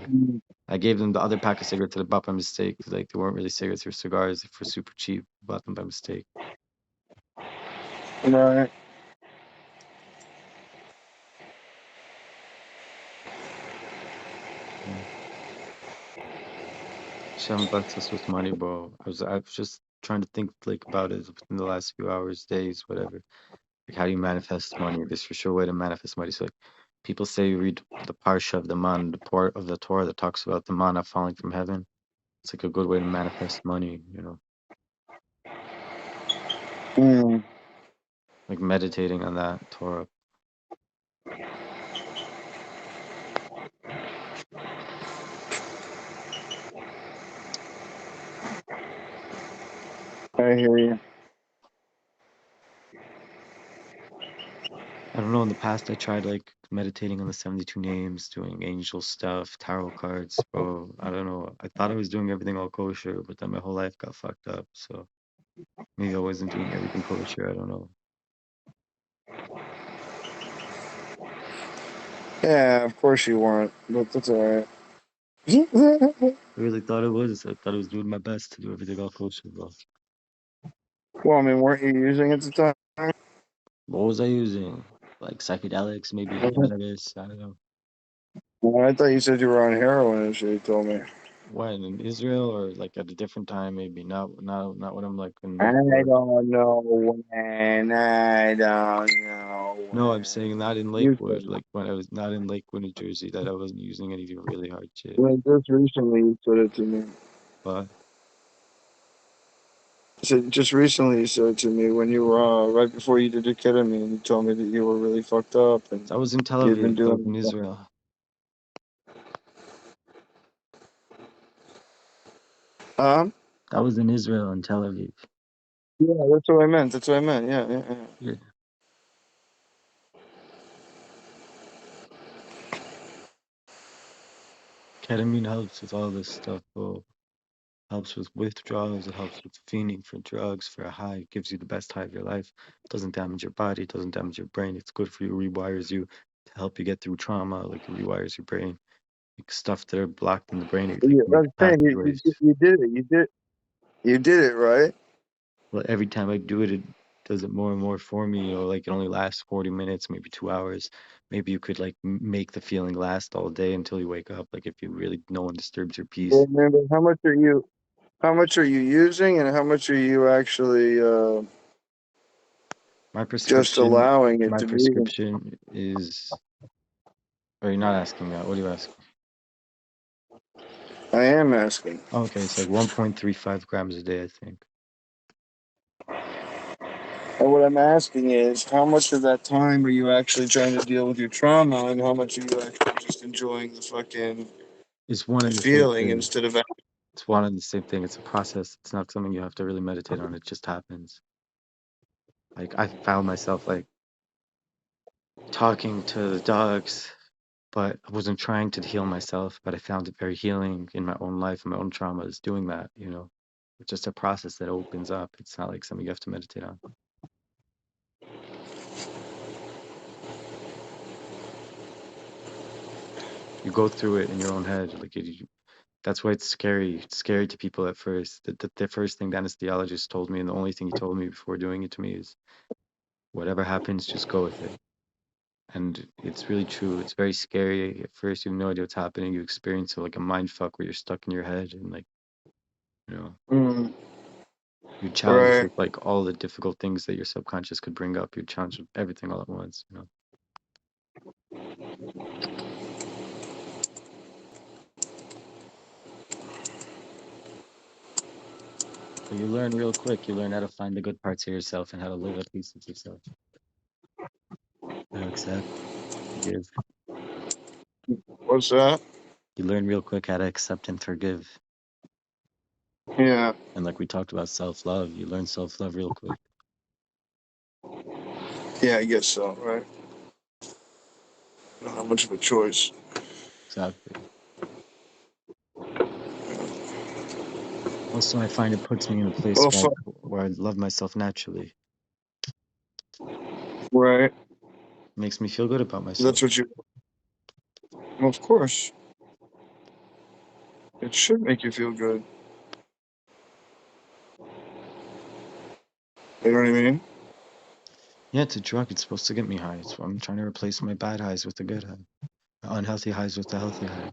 I gave them the other pack of cigarettes that I bought by mistake. Like, they weren't really cigarettes, they were cigars for super cheap. Bought them by mistake. Right. Yeah. Hashem blessed us with money, bro. I was just trying to think like about it within the last few hours, days, whatever. Like, how do you manifest money? There's for sure way to manifest money. So, like, people say you read the parsha of the man, the part of the Torah that talks about the manna falling from heaven. It's like a good way to manifest money. like meditating on that Torah. I hear you. I don't know, in the past I tried like meditating on the 72 names, doing angel stuff, tarot cards, bro. I don't know. I thought I was doing everything all kosher, but then my whole life got fucked up. So maybe I wasn't doing everything kosher. I don't know. Yeah, of course you weren't, but that's all right. I really thought it was. I thought I was doing my best to do everything all kosher, bro. Well, I mean, weren't you using it at the time? What was I using? Like psychedelics, maybe cannabis. I don't know. Well, I thought you said you were on heroin and shit. You told me. When in Israel or like at a different time, maybe not when I'm like in I Lakewood. don't know when. I don't know No, I'm when. saying not in You said Lakewood. Like when I was not in Lakewood, New Jersey, that I wasn't using any really hard shit. well, just recently you said it to me. But I said just recently you said it to me when you were right before you did the ketamine. You told me that you were really fucked up and I was in Tel you'd been Aviv, that was doing. in Israel. Huh? That was in Israel and Tel Aviv. Yeah, that's what I meant. That's what I meant. Yeah. Yeah. Ketamine helps with all this stuff, bro. Helps with withdrawals. It helps with fiending for drugs, for a high. It gives you the best high of your life. It doesn't damage your body. It doesn't damage your brain. It's good for you. Rewires you to help you get through trauma. Like it rewires your brain. Like stuff that are blocked in the brain. It like I'm makes saying pathways. you did it. You did it right. Well, every time I do it, it does it more and more for me. Like it only lasts 40 minutes, maybe 2 hours. Maybe you could like make the feeling last all day until you wake up. Like if you really, no one disturbs your peace. Well, remember, how much are you? How much are you using, and how much are you actually My just prescription, allowing it my to be? prescription is. Are you not asking that? What are you asking? I am asking. Oh, okay, it's like 1.35 grams a day, I think. And what I'm asking is, how much of that time are you actually trying to deal with your trauma, and how much are you actually just enjoying the fucking It's one and the same feeling thing. instead of? It's one and the same thing. It's a process. It's not something you have to really meditate on. It just happens. Like I found myself like talking to the dogs, but I wasn't trying to heal myself, but I found it very healing in my own life and my own traumas doing that, you know. It's just a process that opens up. It's not like something you have to meditate on. You go through it in your own head. Like that's why it's scary. It's scary to people at first. The first thing the anesthesiologist told me, and the only thing he told me before doing it to me is, whatever happens, just go with it. And it's really true. It's very scary. At first, you have no idea what's happening. You experience like a mind fuck where you're stuck in your head and like, you know, Mm, you're challenged right. with like all the difficult things that your subconscious could bring up. You're challenged with everything all at once, you know. But you learn real quick. You learn how to find the good parts of yourself and how to live at peace with yourself. How to accept, forgive. What's that? You learn real quick how to accept and forgive. Yeah. And like we talked about self-love, you learn self-love real quick. Yeah, I guess so. Right. Not much of a choice. Exactly. Also, I find it puts me in a place Well, fuck. where I love myself naturally. Right. It makes me feel good about myself. That's what you. Well, of course. It should make you feel good. You know what I mean? Yeah, it's a drug. It's supposed to get me high. I'm trying to replace my bad highs with the good high. My unhealthy highs with the healthy high.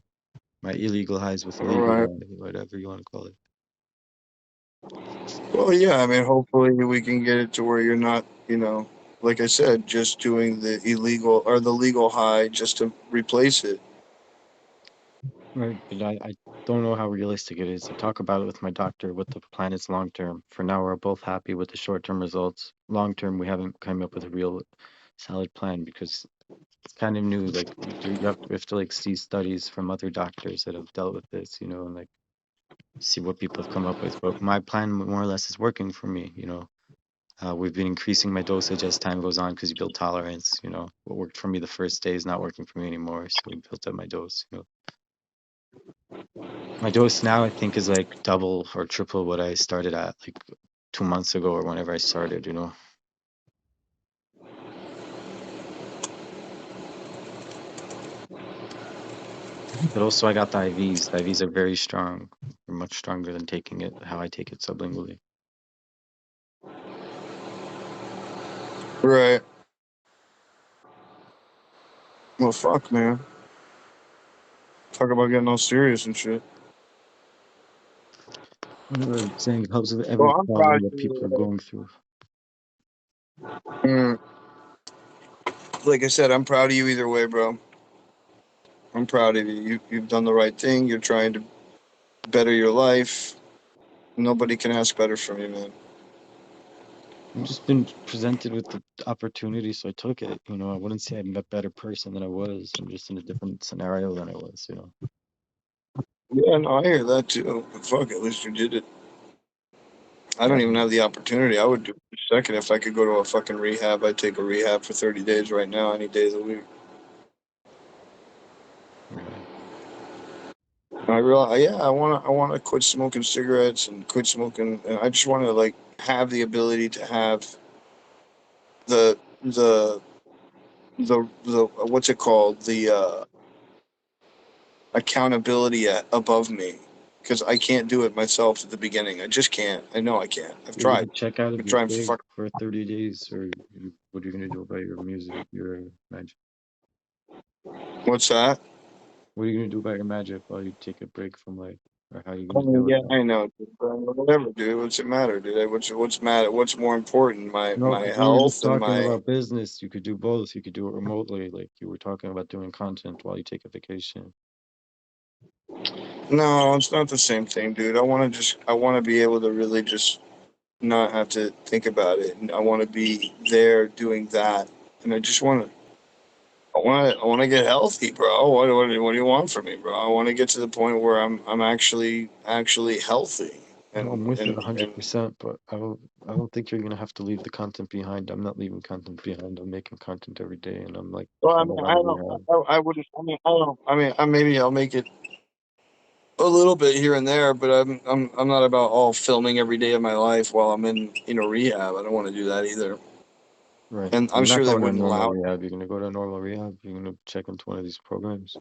My illegal highs with the All legal right. high, whatever you want to call it. Well, yeah. I mean, hopefully we can get it to where you're not, like I said, just doing the illegal or the legal high just to replace it. Right, but don't know how realistic it is. I talk about it with my doctor, what the plan is long term. For now, we're both happy with the short term results. Long term, we haven't come up with a real solid plan because it's kind of new. Like we have to like see studies from other doctors that have dealt with this, you know, and like see what people have come up with. But my plan more or less is working for me, you know. We've been increasing my dosage as time goes on because you build tolerance, you know. What worked for me the first day is not working for me anymore. So we built up my dose, you know. My dose now I think is like double or triple what I started at like 2 months ago or whenever I started, you know. But also I got the IVs. The IVs are very strong. They're much stronger than taking it how I take it sublingually. Right. Well, fuck, man. Talk about getting all serious and shit. Whatever I'm saying, it helps with every Well, I'm proud problem of that people are you. going through. Like I said, I'm proud of you either way, bro. I'm proud of you. You've done the right thing. You're trying to better your life. Nobody can ask better from you, man. I've just been presented with the opportunity, so I took it. You know, I wouldn't say I'm a better person than I was. I'm just in a different scenario than I was, you know. Yeah, no, I hear that too. But fuck, at least you did it. I don't even have the opportunity. I would do it in a second if I could go to a fucking rehab. I'd take a rehab for 30 days right now, any day of the week. Right. I realize, yeah, I wanna quit smoking cigarettes and quit smoking, and I just want to like have the ability to have the the the what's it called, the accountability above me, because I can't do it myself at the beginning. I just can't. I know I can't. I've You're tried. gonna check out I've if been you're trying for big fuck. for 30 days, or what are you gonna do about your music, your magic? What's that? What are you gonna do about your magic while you take a break from life, or how are you I gonna deal mean, with yeah, that? I know. Whatever, dude. What's it matter, dude? What's matter? What's more important? No, My because we were just health and talking my. about business. You could do both. You could do it remotely, like you were talking about doing content while you take a vacation. No, it's not the same thing, dude. I want to be able to really just not have to think about it, and I want to be there doing that, and I want to get healthy, bro. What do you want from me, bro? I want to get to the point where I'm actually healthy, No, and I'm with it and and 100%, but I don't think you're gonna have to leave the content behind. I'm not leaving content behind. I'm making content every day, and I'm like well, I kind mean, of I out of don't, rehab. I wouldn't. I mean, I don't. I mean, maybe I'll make it a little bit here and there, but I'm not about all filming every day of my life while I'm in rehab. I don't want to do that either, Right. and I'm You're not sure they going to a wouldn't normal allow. rehab. You're gonna go to a normal rehab. You're gonna check into one of these programs.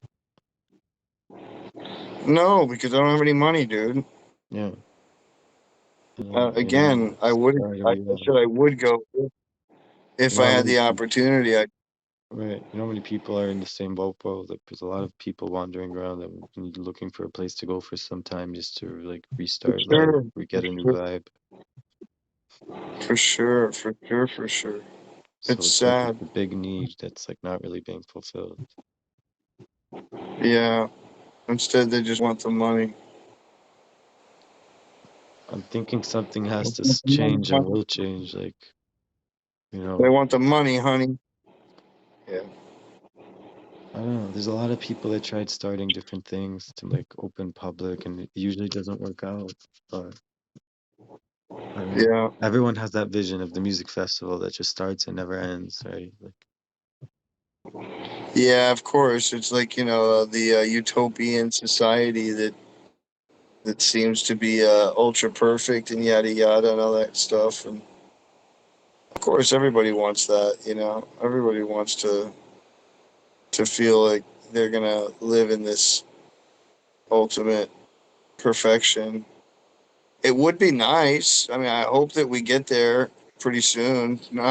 No, because I don't have any money, dude. Yeah. And Again, I would. start a I rehab. said I would go You if know I how had many the people, opportunity. right? You know how many people are in the same boat, bro? Like there's a lot of people wandering around that need looking for a place to go for some time just to like For restart life, sure, we for get a new sure, vibe. for sure, for sure, for sure. So It's it's like it's sad. a big need that's like not really being fulfilled. Yeah. Instead, they just want the money. I'm thinking something They has to want the money, change and honey. will change. Like, you They know, want the money, honey. Yeah. I don't know. There's a lot of people that tried starting different things to like open public, and it usually doesn't work out. But I don't know. Yeah. Everyone has that vision of the music festival that just starts and never ends, right? Like, Yeah, of course. It's like, the utopian society that seems to be ultra perfect and yada yada and all that stuff. And of course, everybody wants that. Everybody wants to feel like they're gonna live in this ultimate perfection. It would be nice. I mean, I hope that we get there pretty soon. But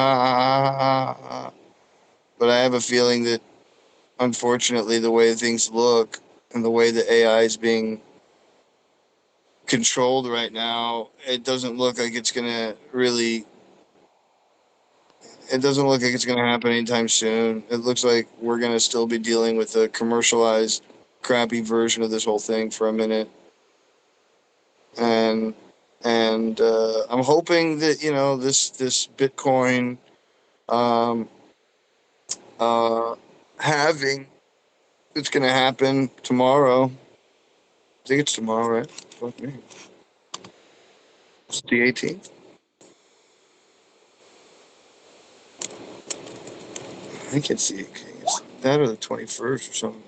I have a feeling that, unfortunately, the way things look and the way the AI is being controlled right now, it doesn't look like it's gonna really. It doesn't look like it's gonna happen anytime soon. It looks like we're gonna still be dealing with a commercialized, crappy version of this whole thing for a minute. and I'm hoping that this Bitcoin halving it's going to happen tomorrow. I think it's tomorrow, right? Fuck me. It's the 18th. I think it's that or the 21st or something.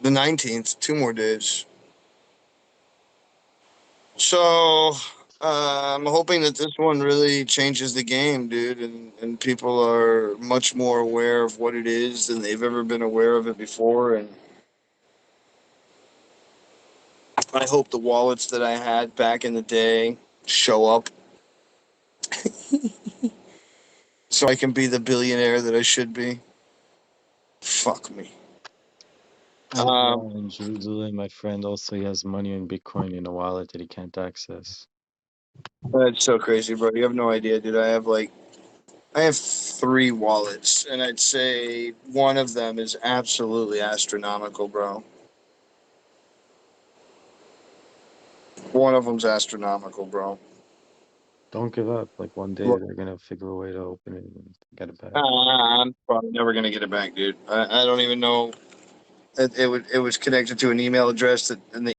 The 19th, 2 more days. So I'm hoping that this one really changes the game, dude, and people are much more aware of what it is than they've ever been aware of it before. And I hope the wallets that I had back in the day show up so I can be the billionaire that I should be. Fuck me. In Jerusalem, my friend also he has money in Bitcoin in a wallet that he can't access. That's so crazy, bro. You have no idea, dude. I have 3 wallets, and I'd say one of them is absolutely astronomical, bro. One of them's astronomical, bro. Don't give up. Like one day Look, they're gonna figure a way to open it and get it back. I'm probably never gonna get it back, dude. I don't even know. It was connected to an email address that, and the